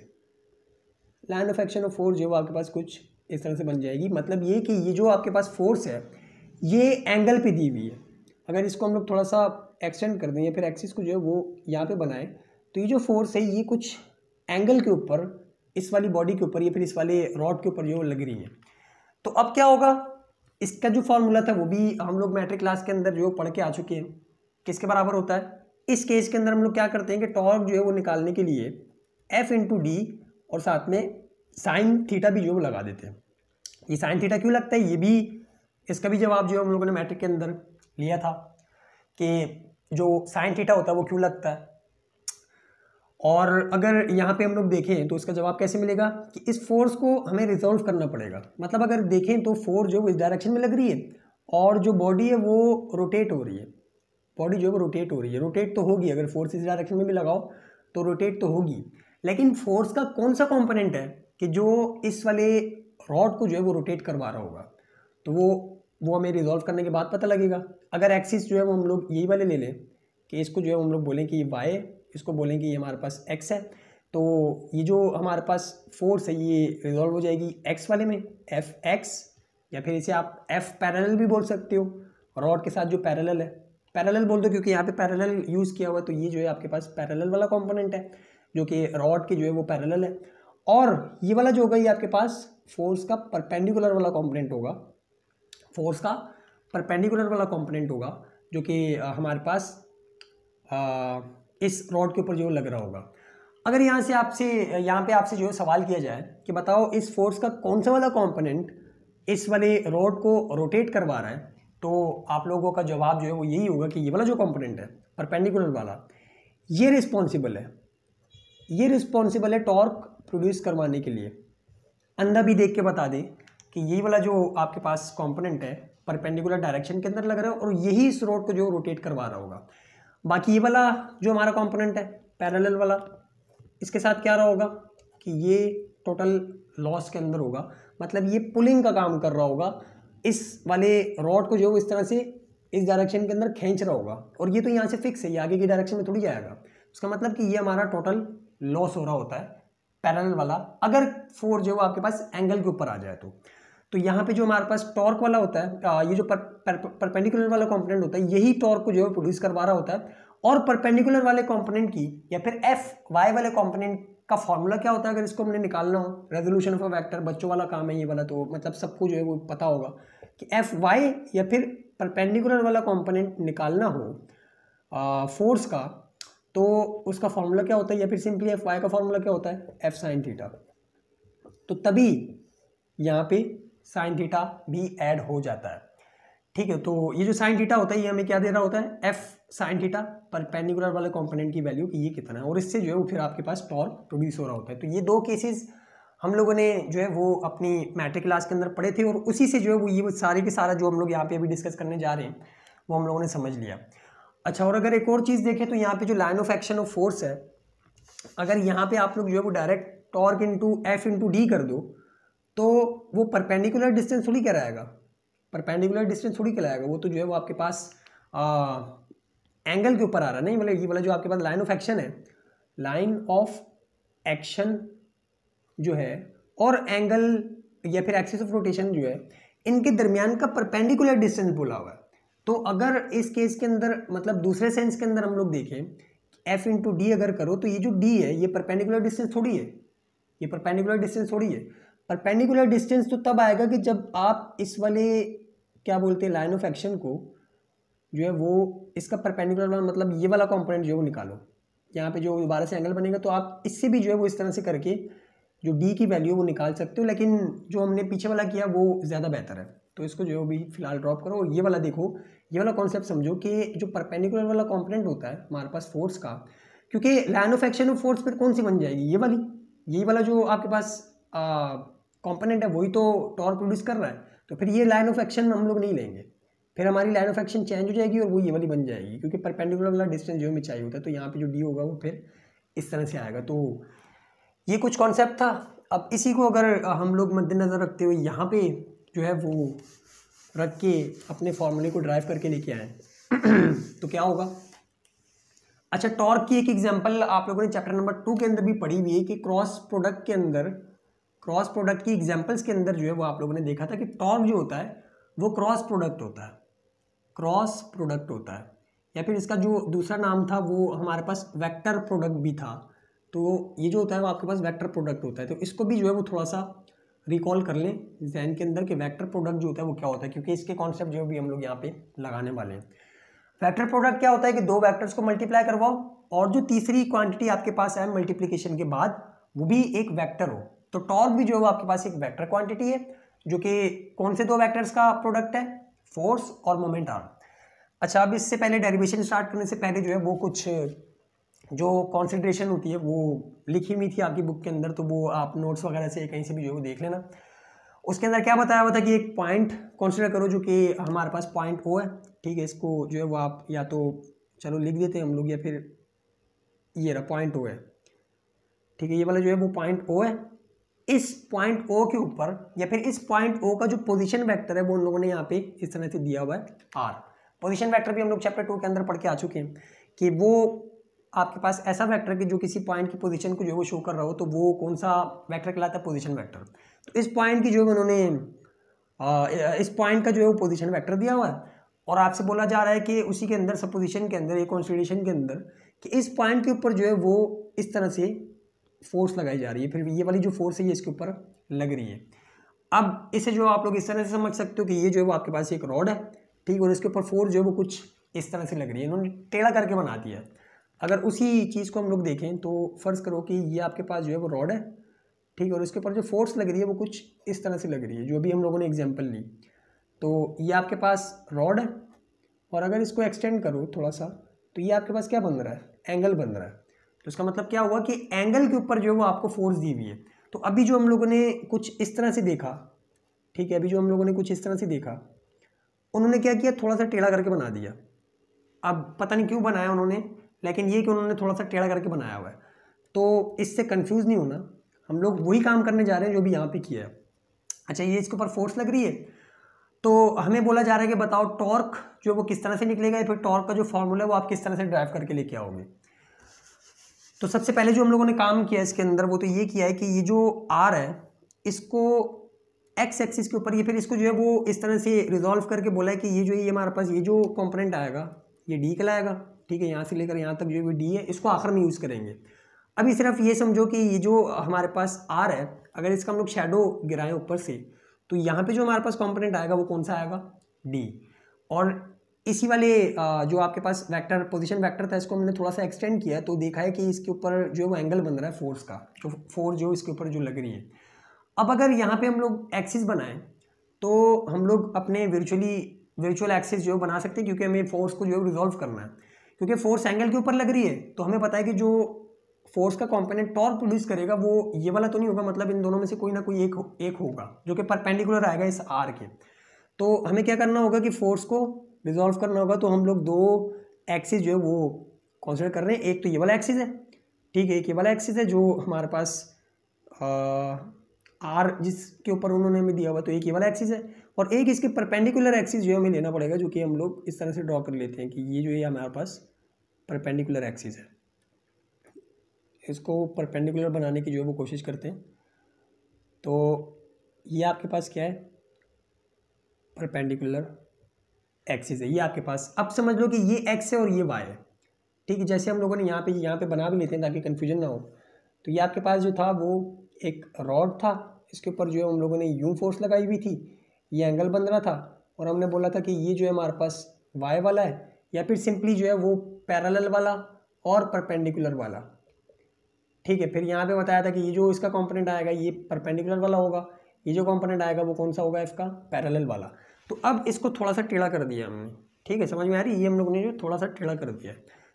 S1: line of action of force जो है आपके पास कुछ इस तरह से बन जाएगी। मतलब ये कि ये जो आपके पास फोर्स है ये एंगल पे दी हुई है। अगर इसको हम लोग थोड़ा सा एक्सटेंड कर दें या फिर एक्सिस को जो है वो यहाँ पे बनाएं, तो ये जो फोर्स है ये कुछ एंगल के ऊपर, इस वाली बॉडी के ऊपर या फिर इस वाले रॉड के ऊपर जो लग रही है। तो अब क्या होगा? इसका जो फॉर्मूला था वो भी हम लोग मैट्रिक क्लास के अंदर जो पढ़ के आ चुके हैं, किसके बराबर होता है? इस केस के अंदर हम लोग क्या करते हैं कि टॉर्क जो है वो निकालने के लिए F इंटू डी और साथ में साइन थीटा भी जो है वो लगा देते हैं। ये साइन थीटा क्यों लगता है, ये भी इसका भी जवाब जो है हम लोगों ने मैट्रिक के अंदर लिया था कि जो साइन थीटा होता है वो क्यों लगता है। और अगर यहाँ पे हम लोग देखें तो इसका जवाब कैसे मिलेगा कि इस फोर्स को हमें रिजॉल्व करना पड़ेगा। मतलब अगर देखें तो फोर्स जो है वो इस डायरेक्शन में लग रही है और जो बॉडी है वो रोटेट हो रही है, बॉडी जो है वो रोटेट हो रही है। रोटेट तो होगी, अगर फोर्स इस डायरेक्शन में भी लगाओ तो रोटेट तो होगी, लेकिन फोर्स का कौन सा कंपोनेंट है कि जो इस वाले रॉड को जो है वो रोटेट करवा रहा होगा, तो वो हमें रिजॉल्व करने के बाद पता लगेगा। अगर एक्सिस जो है वो हम लोग यही वाले ले लें कि इसको जो है हम लोग बोलें कि ये वाई, इसको बोलें कि ये हमारे पास एक्स है, तो ये जो हमारे पास फोर्स है ये रिजॉल्व हो जाएगी एक्स वाले में, एफ एक्स, या फिर इसे आप एफ पैरेलल भी बोल सकते हो, रॉड के साथ जो पैरेलल है, पैरेलल बोल दो क्योंकि यहाँ पे पैरेलल यूज़ किया हुआ है, तो ये जो है आपके पास पैरेलल वाला कंपोनेंट है जो कि रॉड के जो है वो पैरेलल है। और ये वाला जो होगा ये आपके पास फोर्स का परपेंडिकुलर वाला कंपोनेंट होगा, फोर्स का परपेंडिकुलर वाला कंपोनेंट होगा जो कि हमारे पास इस रॉड के ऊपर जो लग रहा होगा। अगर यहाँ पे आपसे जो है सवाल किया जाए कि बताओ इस फोर्स का कौन सा वाला कंपोनेंट इस वाले रॉड को रोटेट करवा रहा है, तो आप लोगों का जवाब जो है वो यही होगा कि ये वाला जो कंपोनेंट है परपेंडिकुलर वाला, ये रिस्पॉन्सिबल है टॉर्क प्रोड्यूस करवाने के लिए। अंधा भी देख के बता दे कि यही वाला जो आपके पास कंपोनेंट है परपेंडिकुलर डायरेक्शन के अंदर लग रहा है और यही इस रॉड को जो रोटेट करवा रहा होगा। बाकी ये वाला जो हमारा कंपोनेंट है पैरेलल वाला, इसके साथ क्या रहा होगा कि ये टोटल लॉस के अंदर होगा, मतलब ये पुलिंग का काम कर रहा होगा, इस वाले रॉड को जो इस तरह से इस डायरेक्शन के अंदर खींच रहा होगा, और ये तो यहाँ से फिक्स है, ये आगे की डायरेक्शन में थोड़ी जाएगा। उसका मतलब कि ये हमारा टोटल लॉस हो रहा होता है पैरेलल वाला, अगर फोर्स जो आपके पास एंगल के ऊपर आ जाए तो यहाँ पे जो हमारे पास टॉर्क वाला होता है, ये जो परपेंडिकुलर वाला कंपोनेंट होता है यही टॉर्क को जो है प्रोड्यूस करवा रहा होता है। और परपेंडिकुलर वाले कंपोनेंट की या फिर एफ वाई वाले कंपोनेंट का फॉर्मूला क्या होता है, अगर इसको हमने निकालना हो, रेजोल्यूशन ऑफ अ वेक्टर, बच्चों वाला काम है ये वाला, तो मतलब सबको जो है वो पता होगा कि एफ वाई या फिर परपेंडिकुलर वाला कंपोनेंट निकालना हो फोर्स का, तो उसका फॉर्मूला क्या होता है, या फिर सिंपली एफ वाई का फॉर्मूला क्या होता है, एफ साइन थीटा। तो तभी यहाँ पे साइन थीटा भी ऐड हो जाता है, ठीक है। तो ये जो साइन थीटा होता है ये हमें क्या दे रहा होता है, एफ साइन थीटा परपेंडिकुलर वाले कंपोनेंट की वैल्यू कि ये कितना है, और इससे जो है वो फिर आपके पास टॉर्क प्रोड्यूस हो रहा होता है। तो ये दो केसेस हम लोगों ने जो है वो अपनी मैट्रिक क्लास के अंदर पढ़े थे, और उसी से जो है वो ये सारे के सारा जो हम लोग यहाँ पे अभी डिस्कस करने जा रहे हैं वो हम लोगों ने समझ लिया। अच्छा, और अगर एक और चीज़ देखें तो यहाँ पे जो line of action of force है, अगर यहाँ पे आप लोग जो है वो direct torque into F into D कर दो, तो वो परपेंडिकुलर डिस्टेंस थोड़ी कराएगा, परपेंडिकुलर डिस्टेंस थोड़ी कराएगा, वो तो जो है वो आपके पास एंगल के ऊपर आ रहा है, नहीं मतलब ये वाला जो आपके पास लाइन ऑफ एक्शन है, लाइन ऑफ एक्शन जो है और एंगल या फिर एक्सिस ऑफ रोटेशन जो है, इनके दरमियान का परपेंडिकुलर डिस्टेंस बोला हुआ है। तो अगर इस केस के अंदर मतलब दूसरे सेंस के अंदर हम लोग देखें एफ इंटू डी अगर करो, तो ये जो डी है ये परपेंडिकुलर डिस्टेंस थोड़ी है, ये परपेंडिकुलर डिस्टेंस थोड़ी है। परपेंडिकुलर डिस्टेंस तो तब आएगा कि जब आप इस वाले क्या बोलते हैं लाइन ऑफ एक्शन को जो है वो इसका परपेंडिकुलर वाला मतलब ये वाला कंपोनेंट जो है वो निकालो, यहाँ पे जो दोबारा से एंगल बनेगा, तो आप इससे भी जो है वो इस तरह से करके जो डी की वैल्यू वो निकाल सकते हो, लेकिन जो हमने पीछे वाला किया वो ज़्यादा बेहतर है, तो इसको जो भी फिलहाल ड्रॉप करो। ये वाला देखो, ये वाला कॉन्सेप्ट समझो कि जो परपेंडिकुलर वाला कंपोनेंट होता है हमारे पास फोर्स का, क्योंकि line of action of force फिर कौन सी बन जाएगी, ये वाली, यही वाला जो आपके पास कंपोनेंट है वही तो टॉर्क प्रोड्यूस कर रहा है, तो फिर ये लाइन ऑफ एक्शन हम लोग नहीं लेंगे, फिर हमारी लाइन ऑफ एक्शन चेंज हो जाएगी और वो ये वाली बन जाएगी, क्योंकि परपेंडिकुलर वाला डिस्टेंस जो हमें चाहिए होता है, तो यहाँ पे जो डी होगा वो फिर इस तरह से आएगा। तो ये कुछ कॉन्सेप्ट था। अब इसी को अगर हम लोग मद्देनज़र रखते हुए यहाँ पे जो है वो रख के अपने फॉर्मूले को ड्राइव करके लेके आए तो क्या होगा। अच्छा, टॉर्क की एक एग्जांपल आप लोगों ने चैप्टर नंबर 2 के अंदर भी पढ़ी हुई है कि क्रॉस प्रोडक्ट के अंदर, क्रॉस प्रोडक्ट की एग्जांपल्स के अंदर जो है वो आप लोगों ने देखा था कि टॉर्क जो होता है वो क्रॉस प्रोडक्ट होता है, क्रॉस प्रोडक्ट होता है, या फिर इसका जो दूसरा नाम था वो हमारे पास वेक्टर प्रोडक्ट भी था। तो ये जो होता है वो आपके पास वेक्टर प्रोडक्ट होता है, तो इसको भी जो है वो थोड़ा सा रिकॉल कर लें जहन के अंदर कि वेक्टर प्रोडक्ट जो होता है वो क्या होता है, क्योंकि इसके कॉन्सेप्ट जो भी हम लोग यहाँ पे लगाने वाले हैं। वेक्टर प्रोडक्ट क्या होता है कि दो वेक्टर्स को मल्टीप्लाई करवाओ और जो तीसरी क्वांटिटी आपके पास है मल्टीप्लिकेशन के बाद वो भी एक वेक्टर हो। तो टॉर्क भी जो है आपके पास एक वेक्टर क्वांटिटी है जो कि कौन से दो वेक्टर्स का प्रोडक्ट है, फोर्स और मोमेंट आर्म। अच्छा, अब इससे पहले डेरिवेशन स्टार्ट करने से पहले जो है वो कुछ जो कॉन्सेंट्रेशन होती है वो लिखी हुई थी आपकी बुक के अंदर, तो वो आप नोट्स वगैरह से कहीं से भी जो है वो देख लेना। उसके अंदर क्या बताया हुआ था कि एक पॉइंट कंसीडर करो जो कि हमारे पास पॉइंट ओ है, ठीक है। इसको जो है वो आप या तो चलो लिख देते हैं हम लोग, या फिर ये रहा पॉइंट ओ है, ठीक है। ये वाला जो है वो पॉइंट ओ है। इस पॉइंट ओ के ऊपर या फिर इस पॉइंट ओ का जो पोजीशन वेक्टर है वो उन लोगों ने यहाँ पे इस तरह से दिया हुआ है आर। पोजीशन वेक्टर भी हम लोग चैप्टर 2 के अंदर पढ़ के आ चुके हैं कि वो आपके पास ऐसा वेक्टर कि जो किसी पॉइंट की पोजीशन को जो है वो शो कर रहा हो, तो वो कौन सा वेक्टर कहलाता है, पोजीशन वेक्टर। तो इस पॉइंट की जो है उन्होंने इस पॉइंट का जो है वो पोजीशन वेक्टर दिया हुआ है और आपसे बोला जा रहा है कि उसी के अंदर सपोजिशन के अंदर एक कॉन्स्टिट्यूशन के अंदर कि इस पॉइंट के ऊपर जो है वो इस तरह से फोर्स लगाई जा रही है, फिर ये वाली जो फोर्स है ये इसके ऊपर लग रही है। अब इसे जो आप लोग इस तरह से समझ सकते हो कि ये जो है वो आपके पास एक रॉड है, ठीक, और इसके ऊपर फोर्स जो है वो कुछ इस तरह से लग रही है, इन्होंने टेढ़ा करके बना दिया है। अगर उसी चीज़ को हम लोग देखें तो फर्ज करो कि ये आपके पास जो है वो रॉड है, ठीक, और इसके ऊपर जो फोर्स लग रही है वो कुछ इस तरह से लग रही है, जो भी हम लोगों ने एग्जाम्पल ली। तो ये आपके पास रॉड है और अगर इसको एक्सटेंड करो थोड़ा सा तो ये आपके पास क्या बन रहा है, एंगल बन रहा है। तो इसका मतलब क्या हुआ कि एंगल के ऊपर जो है वो आपको फोर्स दी हुई है। तो अभी जो हम लोगों ने कुछ इस तरह से देखा, ठीक है, अभी जो हम लोगों ने कुछ इस तरह से देखा, उन्होंने क्या किया, थोड़ा सा टेढ़ा करके बना दिया। अब पता नहीं क्यों बनाया उन्होंने, लेकिन ये कि उन्होंने थोड़ा सा टेढ़ा करके बनाया हुआ है। तो इससे कंफ्यूज नहीं होना, हम लोग वही काम करने जा रहे हैं जो भी यहाँ पे किया है। अच्छा, ये इसके ऊपर फोर्स लग रही है तो हमें बोला जा रहा है कि बताओ टॉर्क जो वो किस तरह से निकलेगा, या फिर टॉर्क का जो फॉर्मूला है वो आप किस तरह से ड्राइव करके लेके आओगे। तो सबसे पहले जो हम लोगों ने काम किया इसके अंदर वो तो ये किया है कि ये जो आर है इसको एक्स एक्सिस के ऊपर, ये फिर इसको जो है वो इस तरह से रिजॉल्व करके बोला है कि ये जो है ये हमारे पास ये जो कंपोनेंट आएगा ये डी कहलाएगा, ठीक है। यहाँ से लेकर यहाँ तक जो है डी है, इसको आखिर में यूज़ करेंगे। अभी सिर्फ ये समझो कि ये जो हमारे पास आर है, अगर इसका हम लोग शेडो गिराएं ऊपर से तो यहाँ पे जो हमारे पास कंपोनेंट आएगा वो कौन सा आएगा, डी। और इसी वाले जो आपके पास वेक्टर पोजीशन वेक्टर था इसको हमने थोड़ा सा एक्सटेंड किया तो देखा है कि इसके ऊपर जो वो एंगल बन रहा है फोर्स का, जो फोर्स जो इसके ऊपर जो लग रही है। अब अगर यहाँ पे हम लोग एक्सिस बनाएं तो हम लोग अपने वर्चुअल एक्सिस जो बना सकते हैं, क्योंकि हमें फोर्स को जो है रिजॉल्व करना है। क्योंकि फोर्स एंगल के ऊपर लग रही है तो हमें पता है कि जो फोर्स का कंपोनेंट टॉर्क प्रोड्यूस करेगा वो ये वाला तो नहीं होगा, मतलब इन दोनों में से कोई ना कोई एक होगा जो कि परपेंडिकुलर आएगा इस आर के। तो हमें क्या करना होगा कि फोर्स को रिजॉल्व करना होगा। तो हम लोग दो एक्सिस जो है वो कंसीडर कर रहे हैं, एक तो ये वाला एक्सिस है, ठीक है, एक ये वाला एक्सिस है जो हमारे पास आर जिसके ऊपर उन्होंने हमें दिया हुआ, तो एक ये वाला एक्सिस है और एक इसके परपेंडिकुलर एक्सिस जो है हमें लेना पड़ेगा, जो कि हम लोग इस तरह से ड्रॉ कर लेते हैं कि ये जो है हमारे पास परपेंडिकुलर एक्सिस है। इसको परपेंडिकुलर बनाने की जो है वो कोशिश करते हैं। तो ये आपके पास क्या है, परपेंडिकुलर एक्सिस है ये आपके पास। अब समझ लो कि ये एक्स है और ये वाई है, ठीक है। जैसे हम लोगों ने यहाँ पे बना भी लेते हैं ताकि कन्फ्यूजन ना हो। तो ये आपके पास जो था वो एक रॉड था, इसके ऊपर जो है हम लोगों ने यू फोर्स लगाई हुई थी, ये एंगल बन रहा था और हमने बोला था कि ये जो है हमारे पास वाई वाला है, या फिर सिंपली जो है वो पैरेलल वाला और परपेंडिकुलर वाला, ठीक है। फिर यहाँ पे बताया था कि ये जो इसका कंपोनेंट आएगा ये परपेंडिकुलर वाला होगा, ये जो कंपोनेंट आएगा वो कौन सा होगा, इसका पैरेलल वाला। तो अब इसको थोड़ा सा टेढ़ा कर दिया हमने, ठीक है, समझ में आ रही है, ये हम लोगों ने जो थोड़ा सा टेढ़ा कर दिया।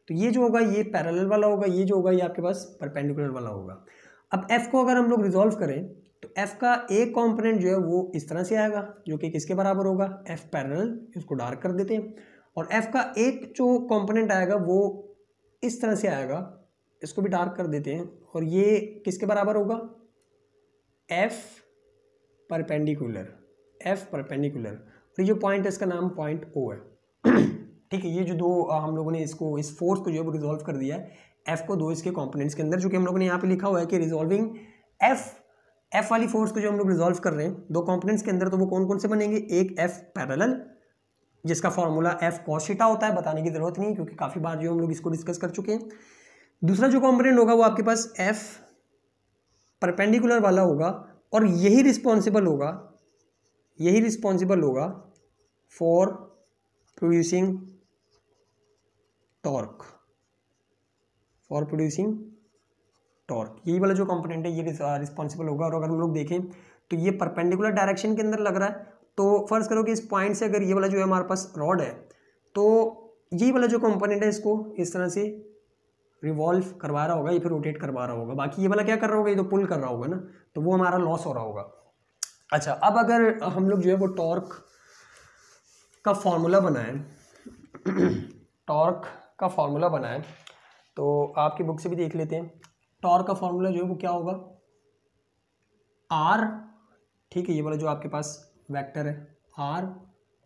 S1: तो ये जो होगा ये पैरेलल वाला होगा, ये जो होगा ये आपके पास परपेंडिकुलर वाला होगा। अब एफ को अगर हम लोग रिजॉल्व करें तो एफ का एक कंपोनेंट जो है वो इस तरह से आएगा जो कि किसके बराबर होगा, एफ पैरेलल, इसको डार्क कर देते हैं। और एफ का एक जो कंपोनेंट आएगा वो इस तरह से आएगा, इसको भी डार्क कर देते हैं, और ये किसके बराबर होगा, एफ परपेंडिकुलर, एफ परपेंडिकुलर। और ये जो पॉइंट है इसका नाम पॉइंट ओ है, ठीक है। ये जो दो हम लोगों ने इसको इस फोर्स को जो है वो रिजॉल्व कर दिया है एफ को दो इसके कंपोनेंट्स के अंदर, जो कि हम लोगों ने यहाँ पे लिखा हुआ है कि रिजॉल्विंग एफ वाली फोर्स को जो हम लोग रिजॉल्व कर रहे हैं दो कंपोनेंट्स के अंदर, तो वो कौन कौन से बनेंगे, एक एफ पैरेलल जिसका फॉर्मूला एफ कॉस थीटा होता है, बताने की जरूरत नहीं क्योंकि काफ़ी बार जो हम लोग इसको डिस्कस कर चुके हैं। दूसरा जो कंपोनेंट होगा वो आपके पास एफ परपेंडिकुलर वाला होगा, और यही रिस्पॉन्सिबल होगा for producing torque, for producing torque, यही वाला जो कंपोनेंट है ये रिस्पॉन्सिबल होगा। और अगर हम लोग देखें तो ये परपेंडिकुलर डायरेक्शन के अंदर लग रहा है, तो फर्ज करो कि इस पॉइंट से अगर ये वाला जो है हमारे पास रॉड है, तो यही वाला जो कंपोनेंट है इसको इस तरह से रिवॉल्व करवा रहा होगा या फिर रोटेट करवा रहा होगा। बाकी ये वाला क्या कर रहा होगा, ये तो पुल कर रहा होगा ना, तो वो हमारा लॉस हो रहा होगा। अच्छा, अब अगर हम लोग जो है वो टॉर्क का फॉर्मूला बनाएं टॉर्क का फॉर्मूला बनाएं, तो आपकी बुक से भी देख लेते हैं। टॉर्क का फॉर्मूला जो है वो क्या होगा, आर, ठीक है, ये वाला जो आपके पास वेक्टर है आर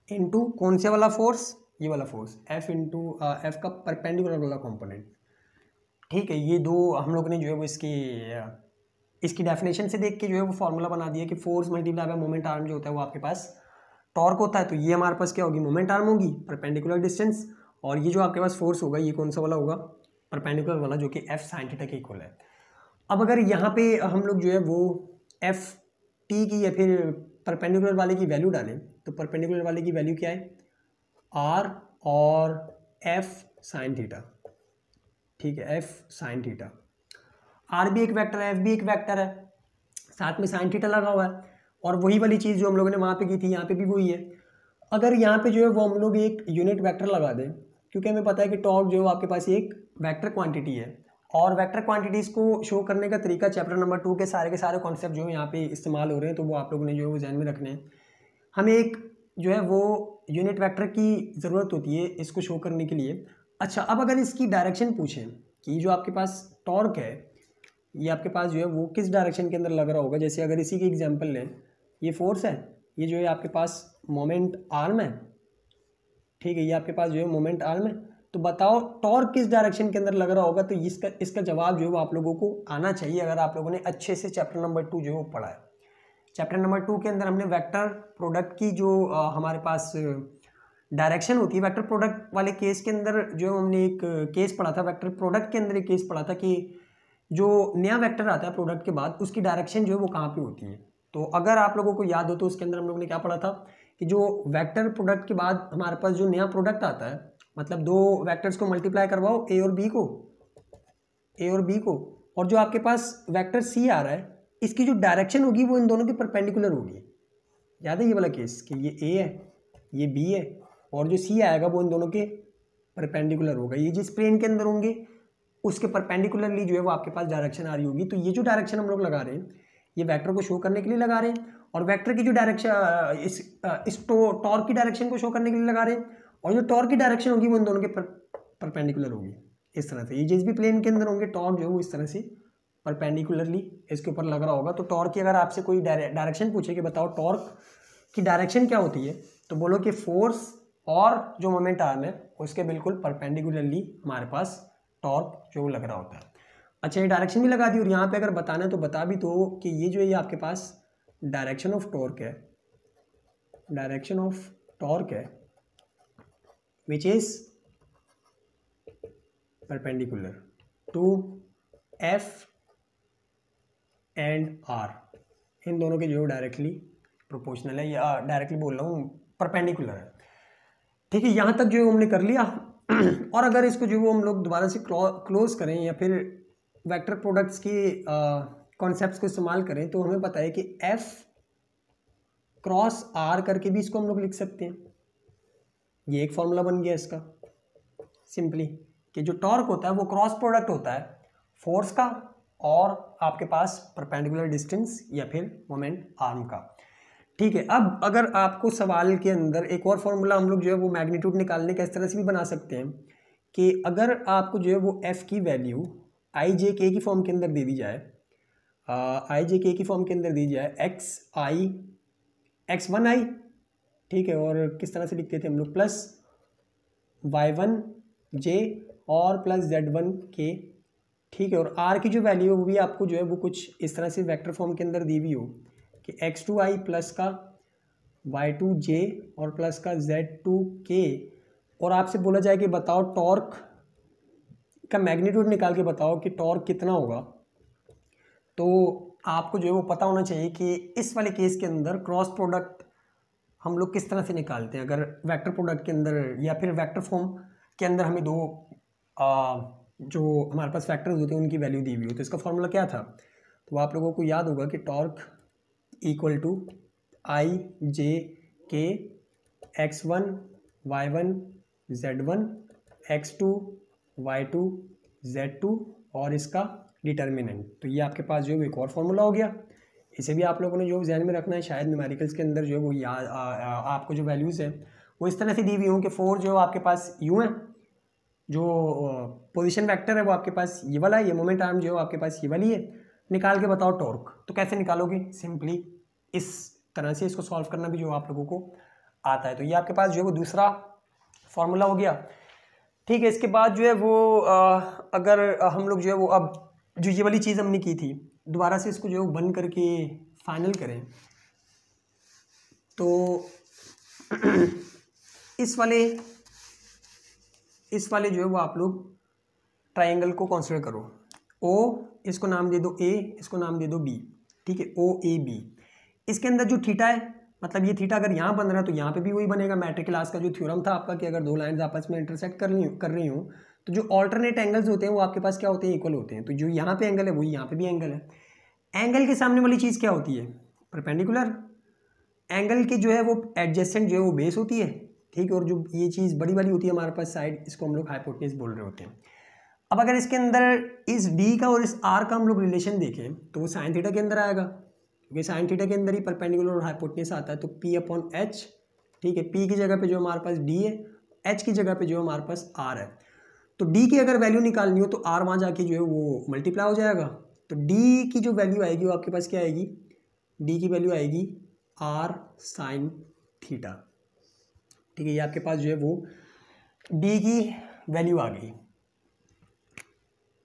S1: इंटू कौन से वाला फोर्स, ये वाला फोर्स एफ इंटू एफ का परपेंडिकुलर वाला कंपोनेंट, ठीक है। ये दो हम लोग ने जो है वो इसकी डेफिनेशन से देख के जो है वो फॉर्मूला बना दिया कि force multiply by moment arm जो होता है वो आपके पास टॉर्क होता है। तो ये हमारे पास क्या होगी, मोमेंट आर्म होगी परपेंडिकुलर डिस्टेंस, और ये जो आपके पास फोर्स होगा ये कौन सा वाला होगा, परपेंडिकुलर वाला, जो कि एफ साइन थीटा के इक्वल है। अब अगर यहाँ पे हम लोग जो है वो एफ टी की या फिर परपेंडिकुलर वाले की वैल्यू डालें, तो परपेंडिकुलर वाले की वैल्यू क्या है, आर और एफ साइन थीटा, ठीक है, एफ साइन थीटा। आर भी एक वेक्टर है, एफ भी एक वेक्टर है, साथ में साइन थीटा लगा हुआ है, और वही वाली चीज़ जो हम लोगों ने वहाँ पे की थी यहाँ पे भी वही है। अगर यहाँ पे जो है वो हम लोग एक यूनिट वेक्टर लगा दें, क्योंकि हमें पता है कि टॉर्क जो है आपके पास एक वेक्टर क्वांटिटी है, और वेक्टर क्वांटिटीज़ को शो करने का तरीका चैप्टर नंबर 2 के सारे कॉन्सेप्ट जो यहाँ पे इस्तेमाल हो रहे हैं, तो वो आप लोगों ने जो है वो ध्यान में रखने हैं। हमें एक जो है वो यूनिट वेक्टर की ज़रूरत होती है इसको शो करने के लिए। अच्छा, अब अगर इसकी डायरेक्शन पूछें कि जो आपके पास टॉर्क है ये आपके पास जो है वो किस डायरेक्शन के अंदर लग रहा होगा, जैसे अगर इसी की एग्जांपल लें, ये फोर्स है, ये जो है आपके पास मोमेंट आर्म है, ठीक है, ये आपके पास जो है मोमेंट आर्म है, तो बताओ टॉर्क किस डायरेक्शन के अंदर लग रहा होगा। तो इसका जवाब जो है वो आप लोगों को आना चाहिए अगर आप लोगों ने अच्छे से चैप्टर नंबर 2 जो है वो पढ़ा है। चैप्टर नंबर 2 के अंदर हमने वेक्टर प्रोडक्ट की जो हमारे पास डायरेक्शन होती है, वेक्टर प्रोडक्ट वाले केस के अंदर जो हमने एक केस पढ़ा था, वेक्टर प्रोडक्ट के अंदर एक केस पढ़ा था कि जो नया वेक्टर आता है प्रोडक्ट के बाद उसकी डायरेक्शन जो है वो कहाँ पे होती है। तो अगर आप लोगों को याद हो तो उसके अंदर हम लोगों ने क्या पढ़ा था कि जो वेक्टर प्रोडक्ट के बाद हमारे पास जो नया प्रोडक्ट आता है, मतलब दो वेक्टर्स को मल्टीप्लाई करवाओ ए और बी को, और जो आपके पास वेक्टर सी आ रहा है इसकी जो डायरेक्शन होगी वो इन दोनों की परपेंडिकुलर होगी। याद है ये वाला केस कि ये ए है ये बी है और जो सी आएगा वो इन दोनों के परपेंडिकुलर होगा। ये जिस प्लेन के अंदर होंगे उसके परपेंडिकुलरली जो है वो आपके पास डायरेक्शन आ रही होगी। तो ये जो डायरेक्शन हम लोग लगा रहे हैं ये वेक्टर को शो करने के लिए लगा रहे हैं, और वेक्टर की जो डायरेक्शन इस टॉर्क की डायरेक्शन को शो करने के लिए लगा रहे हैं, और जो टॉर्क की डायरेक्शन होगी वो इन दोनों के परपेंडिकुलर होगी इस तरह से। ये जिस भी प्लेन के अंदर होंगे टॉर्क जो है वो इस तरह से परपेंडिकुलरली इसके ऊपर लग रहा होगा। तो टॉर्क की अगर आपसे कोई डायरेक्शन पूछे कि बताओ टॉर्क की डायरेक्शन क्या होती है, तो बोलो कि फोर्स और जो मोमेंट आर्म है उसके बिल्कुल परपेंडिकुलरली हमारे पास टॉर्क जो लग रहा होता है। अच्छा, ये डायरेक्शन भी लगा दी, और यहाँ पे अगर बताना है तो बता भी दो कि ये जो है ये आपके पास डायरेक्शन ऑफ टॉर्क है which is perpendicular to F and R, इन दोनों के जो डायरेक्टली प्रोपोर्शनल है, या डायरेक्टली बोल रहा हूँ परपेंडिकुलर है। ठीक है, यहाँ तक जो हमने कर लिया। और अगर इसको जो वो हम लोग दोबारा से क्लोज करें या फिर वेक्टर प्रोडक्ट्स की कॉन्सेप्ट्स को इस्तेमाल करें, तो हमें पता है कि एफ क्रॉस आर करके भी इसको हम लोग लिख सकते हैं। ये एक फॉर्मूला बन गया इसका सिंपली, कि जो टॉर्क होता है वो क्रॉस प्रोडक्ट होता है फोर्स का और आपके पास परपेंडिकुलर डिस्टेंस या फिर मोमेंट आर्म का। ठीक है, अब अगर आपको सवाल के अंदर एक और फॉर्मूला हम लोग जो है वो मैग्नीट्यूड निकालने का इस तरह से भी बना सकते हैं कि अगर आपको जो है वो एफ की वैल्यू आई जे के की फॉर्म के अंदर दे दी जाए, आई जे के की फॉर्म के अंदर दी जाए x1i, ठीक है, और किस तरह से लिखते थे हम लोग, प्लस y1j और प्लस z1k, ठीक है, और r की जो वैल्यू है वो भी आपको जो है वो कुछ इस तरह से वेक्टर फॉर्म के अंदर दी हुई हो कि x2i प्लस का y2j और प्लस का z2k, और आपसे बोला जाए कि बताओ टॉर्क का मैग्नीट्यूड निकाल के बताओ कि टॉर्क कितना होगा। तो आपको जो है वो पता होना चाहिए कि इस वाले केस के अंदर क्रॉस प्रोडक्ट हम लोग किस तरह से निकालते हैं। अगर वेक्टर प्रोडक्ट के अंदर या फिर वेक्टर फॉर्म के अंदर हमें दो जो हमारे पास फैक्टर्स होते हैं उनकी वैल्यू दी हुई हो। तो इसका फॉर्मूला क्या था, तो आप लोगों को याद होगा कि टॉर्क इक्वल टू आई जे के x1 y1 z1 x2 y2 z2 और इसका डिटर्मिनेंट। तो ये आपके पास जो है एक और फॉर्मूला हो गया। इसे भी आप लोगों ने जो ध्यान में रखना है, शायद न्यूमेरिकल्स के अंदर जो है वो याद आपको जो वैल्यूज़ है वो इस तरह से दी हुई हों कि 4 जो आपके पास यू है, जो पोजीशन वेक्टर है वो आपके पास ये वाला है, ये मोमेंट आर्म जो है आपके पास ये वाली है। निकाल के बताओ टॉर्क। तो कैसे निकालोगे, सिंपली इस तरह से इसको सॉल्व करना भी जो आप लोगों को आता है। तो ये आपके पास जो है वो दूसरा फॉर्मूला हो गया। ठीक है, इसके बाद जो है वो अगर हम लोग जो है वो अब जो ये वाली चीज़ हमने की थी दोबारा से इसको जो है बंद करके फाइनल करें, तो इस वाले जो है वो आप लोग ट्रायंगल को कंसीडर करो। ओ इसको नाम दे दो ए, इसको नाम दे दो बी। ठीक है, ओ ए बी। इसके अंदर जो थीटा है, मतलब ये थीटा अगर यहाँ बन रहा है तो यहाँ पे भी वही बनेगा। मैट्रिक क्लास का जो थ्योरम था आपका कि अगर दो लाइंस आपस में इंटरसेक्ट कर रही हूँ तो जो ऑल्टरनेट एंगल्स होते हैं वो आपके पास क्या होते हैं, इक्वल होते हैं। तो जो यहाँ पे एंगल है वही यहाँ पे भी एंगल है। एंगल के सामने वाली चीज़ क्या होती है, परपेंडिकुलर। एंगल की जो है वो एडजेसेंट जो है वो बेस होती है। ठीक है, और जो ये चीज़ बड़ी वाली होती है हमारे पास साइड, इसको हम लोग हाइपोटेनस बोल रहे होते हैं। अब अगर इसके अंदर इस डी का और इस आर का हम लोग रिलेशन देखें तो वो साइन थीटा के अंदर आएगा, क्योंकि साइन थीटा के अंदर ही परपेंडिकुलर और हाइपोटेनस आता है। तो पी अपॉन एच। ठीक है, पी की जगह पे जो हमारे पास डी है, एच की जगह पे जो हमारे पास आर है। तो डी की अगर वैल्यू निकालनी हो तो आर वहाँ जाके जो है वो मल्टीप्लाई हो जाएगा। तो डी की जो वैल्यू आएगी वो आपके पास क्या आएगी, डी की वैल्यू आएगी आर साइन थीटा। ठीक है, ये आपके पास जो है वो डी की वैल्यू आ गई।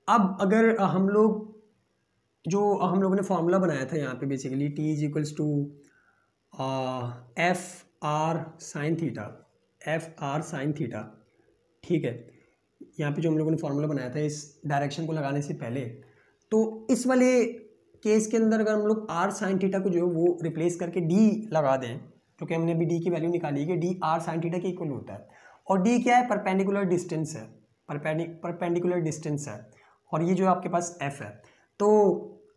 S1: अब अगर हम लोगों ने फॉर्मूला बनाया था यहाँ पे basically T is equals to F R sine theta, F R sine theta. ठीक है, यहाँ पे जो हम लोगों ने फॉर्मूला बनाया था इस डायरेक्शन को लगाने से पहले, तो इस वाले केस के अंदर अगर हम लोग आर साइन थीटा को जो है वो रिप्लेस करके डी लगा दें, क्योंकि हमने अभी डी की वैल्यू निकाली है कि डी आर साइन थीटा के इक्वल होता है। और डी क्या है, परपेंडिकुलर डिस्टेंस है, परपेंडिकुलर डिस्टेंस है, और ये जो आपके पास एफ है। तो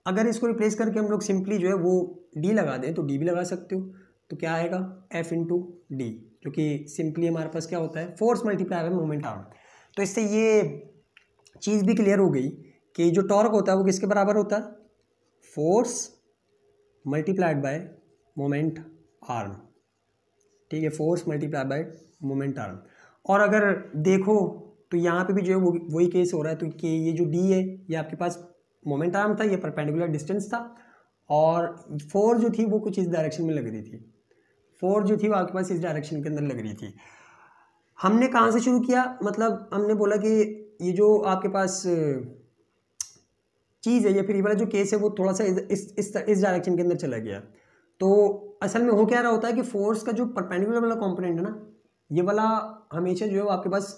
S1: अगर इसको रिप्लेस करके हम लोग सिंपली जो है वो डी लगा दें तो डी भी लगा सकते हो। तो क्या आएगा, एफ इंटू डी, जो कि सिंपली हमारे पास क्या होता है, force multiply by moment arm. तो इससे ये चीज़ भी क्लियर हो गई कि जो टॉर्क होता है वो किसके बराबर होता है, force multiplied by moment arm. ठीक है, force multiply by moment arm. और अगर देखो तो यहाँ पे भी जो है वो वही केस हो रहा है। तो कि ये जो डी है ये आपके पास मोमेंट आर्म था, ये परपेंडिकुलर डिस्टेंस था, और फोर जो थी वो कुछ इस डायरेक्शन में लग रही थी, फोर जो थी वो आपके पास इस डायरेक्शन के अंदर लग रही थी। हमने कहाँ से शुरू किया, मतलब हमने बोला कि ये जो आपके पास चीज़ है या फिर ये वाला जो केस है वो थोड़ा सा इस डायरेक्शन के अंदर चला गया। तो असल में हो क्या रहा होता है कि फोर्स का जो परपेंडिकुलर वाला कंपोनेंट है ना, ये वाला हमेशा जो है आपके पास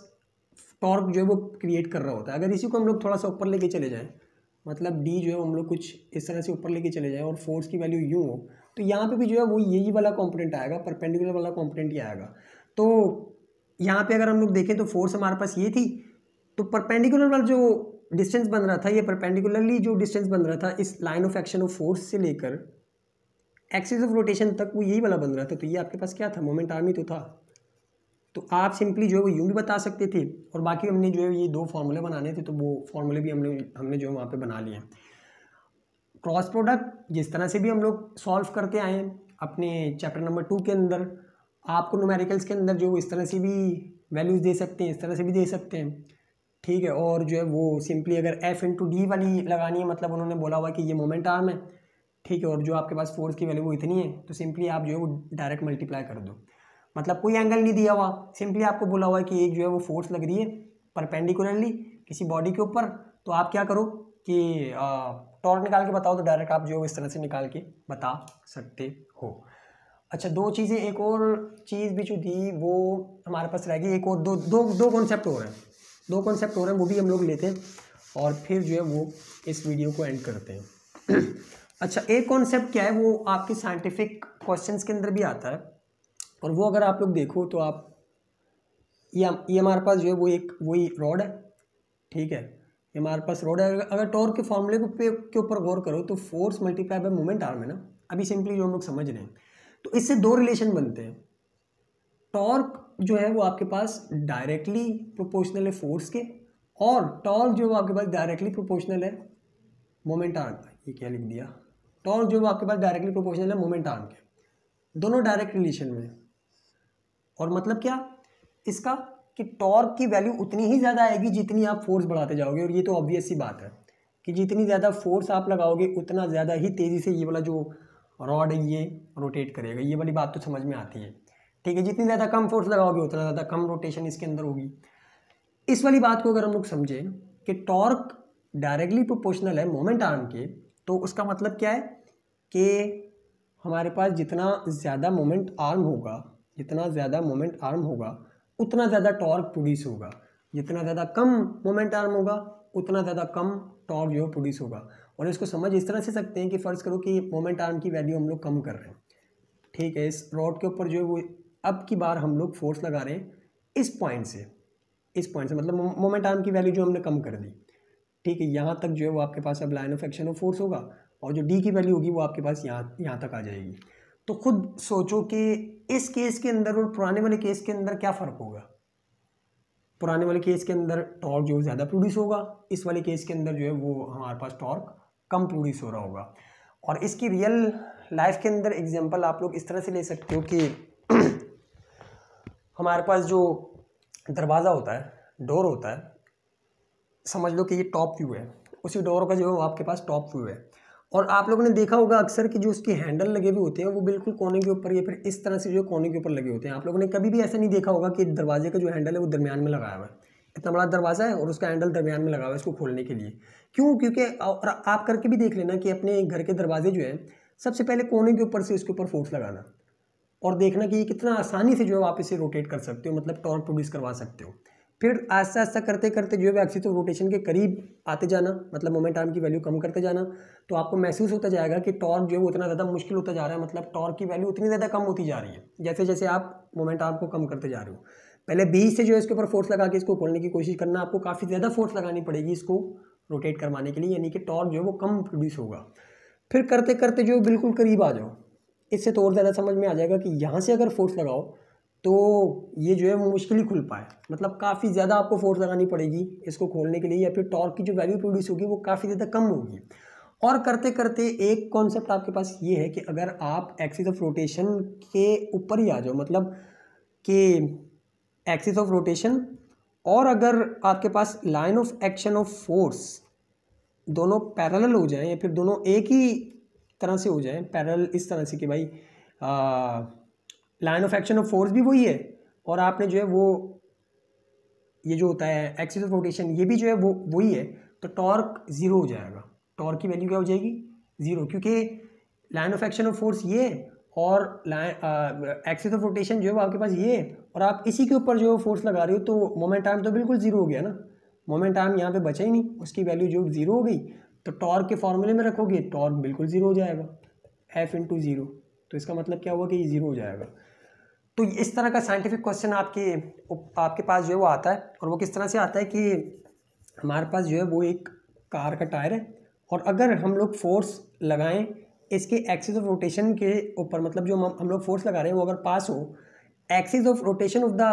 S1: टॉर्क जो है वो क्रिएट कर रहा होता है। अगर इसी को हम लोग थोड़ा सा ऊपर लेके चले जाएं, मतलब डी जो है हम लोग कुछ इस तरह से ऊपर लेके चले जाएं और फोर्स की वैल्यू यूँ हो, तो यहाँ पे भी जो है वो यही वाला कंपोनेंट आएगा, परपेंडिकुलर वाला कंपोनेंट ही आएगा। तो यहाँ पे अगर हम लोग देखें तो फोर्स हमारे पास ये थी, तो परपेंडिकुलर वाला जो डिस्टेंस बन रहा था, ये परपेंडिकुलरली जो डिस्टेंस बन रहा था इस line of action of force से लेकर एक्सिस ऑफ रोटेशन तक, वो यही वाला बन रहा था। तो ये आपके पास क्या था, मोमेंट आर्म ही तो था। तो आप सिंपली जो है वो यूँ भी बता सकते थे, और बाकी हमने जो है ये दो फार्मूले बनाने थे तो वो फार्मूले भी हमने जो है वहाँ पे बना लिए। क्रॉस प्रोडक्ट जिस तरह से भी हम लोग सॉल्व करते आए हैं अपने चैप्टर नंबर 2 के अंदर, आपको न्यूमेरिकल्स के अंदर जो इस तरह से भी वैल्यूज़ दे सकते हैं, इस तरह से भी दे सकते हैं। ठीक है, और जो है वो सिंपली अगर एफ इंटू डी वाली लगानी है, मतलब उन्होंने बोला हुआ कि ये मोमेंट आर्म है, ठीक है, और जो आपके पास फोर्स की वैल्यू वो इतनी है, तो सिंपली आप जो है वो डायरेक्ट मल्टीप्लाई कर दो। मतलब कोई एंगल नहीं दिया हुआ, सिंपली आपको बोला हुआ है कि एक जो है वो फोर्स लग रही है परपेंडिकुलरली किसी बॉडी के ऊपर, तो आप क्या करो कि टॉर्क निकाल के बताओ, तो डायरेक्ट आप जो है इस तरह से निकाल के बता सकते हो। अच्छा, दो चीज़ें, एक और चीज़ भी जो थी वो हमारे पास रह गई, एक और दो कॉन्सेप्ट हो रहे हैं, दो कॉन्सेप्ट हो रहे हैं, वो भी हम लोग लेते हैं और फिर जो है वो इस वीडियो को एंड करते हैं। अच्छा, एक कॉन्सेप्ट क्या है, वो आपके साइंटिफिक क्वेश्चंस के अंदर भी आता है, और वो अगर आप लोग देखो तो आप ये हमारे पास जो है वो एक वही रॉड है, ठीक है, ये हमारे पास रोड है। अगर टॉर्क के फॉर्मूले के ऊपर गौर करो तो force multiply by moment arm है ना, अभी सिंपली जो हम लोग समझ रहे हैं। तो इससे दो रिलेशन बनते हैं। टॉर्क जो है वो आपके पास डायरेक्टली प्रोपोर्शनल है फोर्स के, और टॉर्क जो है वो आपके पास डायरेक्टली प्रोपोर्शनल है मोमेंट आर्म। ये क्या लिख दिया, टॉर्क जो है वो आपके पास डायरेक्टली प्रोपोर्शनल है मोमेंट आर्म के, दोनों डायरेक्ट रिलेशन में। और मतलब क्या इसका, कि टॉर्क की वैल्यू उतनी ही ज़्यादा आएगी जितनी आप फोर्स बढ़ाते जाओगे। और ये तो ऑब्वियस सी बात है कि जितनी ज़्यादा फोर्स आप लगाओगे उतना ज़्यादा ही तेज़ी से ये वाला जो रॉड है ये रोटेट करेगा। ये वाली बात तो समझ में आती है, ठीक है। जितनी ज़्यादा कम फोर्स लगाओगे उतना ज़्यादा कम रोटेशन इसके अंदर होगी। इस वाली बात को अगर हम लोग समझें कि टॉर्क डायरेक्टली प्रोपोर्शनल है मोमेंट आर्म के, तो उसका मतलब क्या है कि हमारे पास जितना ज़्यादा मोमेंट आर्म होगा, जितना ज़्यादा मोमेंट आर्म होगा उतना ज़्यादा टॉर्क प्रोड्यूस होगा। जितना ज़्यादा कम मोमेंट आर्म होगा उतना ज़्यादा कम टॉर्क जो प्रोड्यूस होगा। और इसको समझ इस तरह से सकते हैं कि फ़र्ज़ करो कि मोमेंट आर्म की वैल्यू हम लोग कम कर रहे हैं, ठीक है। इस रॉड के ऊपर जो है वो अब की बार हम लोग फोर्स लगा रहे हैं इस पॉइंट से मतलब मोमेंट आर्म की वैल्यू जो हमने कम कर दी, ठीक है। यहाँ तक जो है वो आपके पास अब line of action of force होगा, और जो डी की वैल्यू होगी वो आपके पास यहाँ तक आ जाएगी। तो खुद सोचो कि इस केस के अंदर और पुराने वाले केस के अंदर क्या फ़र्क होगा। पुराने वाले केस के अंदर टॉर्क जो ज़्यादा प्रोड्यूस होगा, इस वाले केस के अंदर जो है वो हमारे पास टॉर्क कम प्रोड्यूस हो रहा होगा। और इसकी रियल लाइफ के अंदर एग्जांपल आप लोग इस तरह से ले सकते हो कि हमारे पास जो दरवाज़ा होता है, डोर होता है, समझ लो कि ये टॉप व्यू है, उसी डोर का जो है वो आपके पास टॉप व्यू है। और आप लोगों ने देखा होगा अक्सर कि जो उसके हैंडल लगे हुए होते हैं वो बिल्कुल कोने के ऊपर या फिर इस तरह से जो कोने के ऊपर लगे होते हैं। आप लोगों ने कभी भी ऐसा नहीं देखा होगा कि दरवाजे का जो हैंडल है वो दरमियान में लगाया हुआ है। इतना बड़ा दरवाज़ा है और उसका हैंडल दरमियान में लगा हुआ है इसको खोलने के लिए। क्यों? क्योंकि आप करके भी देख लेना कि अपने घर के दरवाजे जो है सबसे पहले कोने के ऊपर से उसके ऊपर फोर्स लगाना और देखना कि ये कितना आसानी से जो है आप इसे रोटेट कर सकते हो, मतलब टॉर्क प्रोड्यूस करवा सकते हो। फिर आस्ता आस्ता करते करते जो है एक्सिस ऑफ रोटेशन के करीब आते जाना, मतलब मोमेंट आर्म की वैल्यू कम करते जाना, तो आपको महसूस होता जाएगा कि टॉर्क जो है वो उतना ज़्यादा मुश्किल होता जा रहा है, मतलब टॉर्क की वैल्यू उतनी ज़्यादा कम होती जा रही है जैसे जैसे आप मोमेंट आर्म को कम करते जा रहे हो। पहले बीच से जो है इसके ऊपर फोर्स लगा के इसको खोलने की कोशिश करना, आपको काफ़ी ज़्यादा फोर्स लगानी पड़ेगी इसको रोटेट करवाने के लिए, यानी कि टॉर्क जो है वो कम प्रोड्यूस होगा। फिर करते करते जो बिल्कुल करीब आ जाओ, इससे तो और ज़्यादा समझ में आ जाएगा कि यहाँ से अगर फोर्स लगाओ तो ये जो है वो मुश्किल ही खुल पाए, मतलब काफ़ी ज़्यादा आपको फोर्स लगानी पड़ेगी इसको खोलने के लिए, या फिर टॉर्क की जो वैल्यू प्रोड्यूस होगी वो काफ़ी ज़्यादा कम होगी। और करते करते एक कॉन्सेप्ट आपके पास ये है कि अगर आप एक्सिस ऑफ रोटेशन के ऊपर ही आ जाओ, मतलब कि एक्सिस ऑफ रोटेशन और अगर आपके पास line of action of force दोनों पैरेलल हो जाएं या फिर दोनों एक ही तरह से हो जाएं, पैरेलल इस तरह से कि भाई line of action of force भी वही है और आपने जो है वो ये जो होता है एक्सिस ऑफ रोटेशन ये भी जो है वो वही है, तो टॉर्क ज़ीरो हो जाएगा। टॉर्क की वैल्यू क्या हो जाएगी? ज़ीरो, क्योंकि line of action of force ये और एक्सिस ऑफ रोटेशन जो है वो आपके पास ये और आप इसी के ऊपर जो फोर्स लगा रहे हो, तो मोमेंट आर्म तो बिल्कुल ज़ीरो हो गया ना। मोमेंट आर्म यहाँ पे बचा ही नहीं, उसकी वैल्यू जो ज़ीरो हो गई, तो टॉर्क के फॉर्मूले में रखोगे टॉर्क बिल्कुल ज़ीरो हो जाएगा, F इंटू ज़ीरो। तो इसका मतलब क्या हुआ कि ये ज़ीरो हो जाएगा। तो इस तरह का साइंटिफिक क्वेश्चन आपके पास जो है वो आता है, और वो किस तरह से आता है कि हमारे पास जो है वो एक कार का टायर है और अगर हम लोग फोर्स लगाएं इसके एक्सिस ऑफ रोटेशन के ऊपर, मतलब जो हम लोग फोर्स लगा रहे हैं वो अगर पास हो axis of rotation of the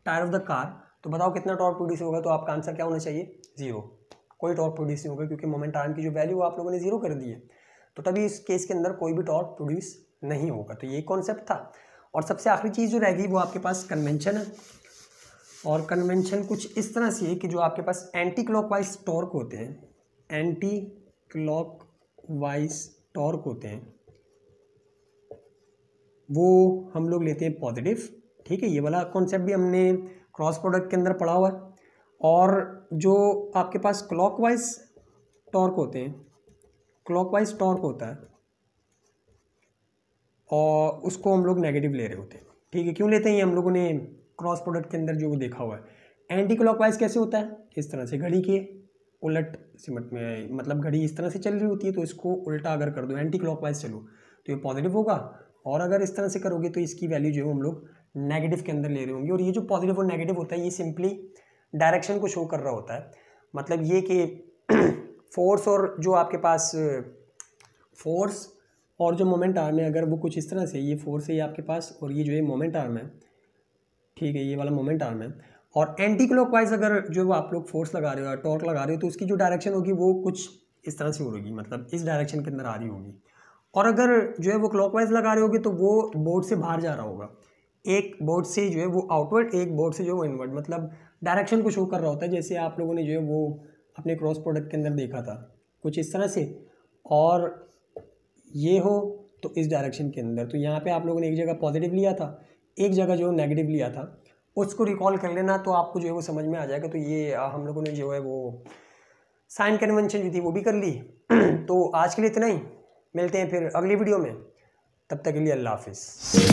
S1: tyre of the car, तो बताओ कितना टॉर्क प्रोड्यूस होगा? तो आपका आंसर क्या होना चाहिए? ज़ीरो। कोई टॉर्क प्रोड्यूस नहीं होगा क्योंकि मोमेंट आर्म की जो वैल्यू आप लोगों ने ज़ीरो कर दी है, तो तभी इस केस के अंदर कोई भी टॉर्क प्रोड्यूस नहीं होगा। तो ये कॉन्सेप्ट था। और सबसे आखिरी चीज़ जो रहेगी वो आपके पास कन्वेंशन है, और कन्वेंशन कुछ इस तरह से है कि जो आपके पास एंटी क्लॉकवाइज टॉर्क होते हैं, एंटी क्लॉकवाइज टॉर्क होते हैं, वो हम लोग लेते हैं पॉजिटिव, ठीक है। ये वाला कॉन्सेप्ट भी हमने क्रॉस प्रोडक्ट के अंदर पढ़ा हुआ है। और जो आपके पास क्लॉकवाइज टॉर्क होते हैं, क्लॉकवाइज टॉर्क होता है और उसको हम लोग नेगेटिव ले रहे होते हैं, ठीक है। क्यों लेते हैं? ये हम लोगों ने क्रॉस प्रोडक्ट के अंदर जो वो देखा हुआ है। एंटी क्लॉकवाइज कैसे होता है? इस तरह से घड़ी के उलट सिमट में, मतलब घड़ी इस तरह से चल रही होती है तो इसको उल्टा अगर कर दो, एंटी क्लॉकवाइज चलो, तो ये पॉजिटिव होगा, और अगर इस तरह से करोगे तो इसकी वैल्यू जो है हम लोग नेगेटिव के अंदर ले रहे होंगे। और ये जो पॉजिटिव और नेगेटिव होता है ये सिंपली डायरेक्शन को शो कर रहा होता है, मतलब ये कि फोर्स और जो आपके पास फोर्स और जो मोमेंट आर्म है, अगर वो कुछ इस तरह से, ये फोर्स है ये आपके पास और ये जो है मोमेंट आर्म है, ठीक है, ये वाला मोमेंट आर्म है, और एंटी क्लॉकवाइज अगर जो वो आप लोग फोर्स लगा रहे हो या टॉर्क लगा रहे हो तो उसकी जो डायरेक्शन होगी वो कुछ इस तरह से होगी, मतलब इस डायरेक्शन के अंदर आ रही होगी। और अगर जो है वो क्लॉकवाइज लगा रहे होगे तो वो बोर्ड से बाहर जा रहा होगा, एक बोर्ड से जो है वो आउटवर्ड, एक बोर्ड से जो है वो इनवर्ड, मतलब डायरेक्शन को शो कर रहा होता है। जैसे आप लोगों ने जो है वो अपने क्रॉस प्रोडक्ट के अंदर देखा था कुछ इस तरह से, और ये हो तो इस डायरेक्शन के अंदर। तो यहाँ पे आप लोगों ने एक जगह पॉजिटिव लिया था, एक जगह जो नेगेटिव लिया था, उसको रिकॉल कर लेना तो आपको जो है वो समझ में आ जाएगा। तो ये हम लोगों ने जो है वो साइन कन्वेंशन जो थी वो भी कर ली। तो आज के लिए इतना ही, मिलते हैं फिर अगली वीडियो में, तब तक के लिए अल्लाह हाफिज़।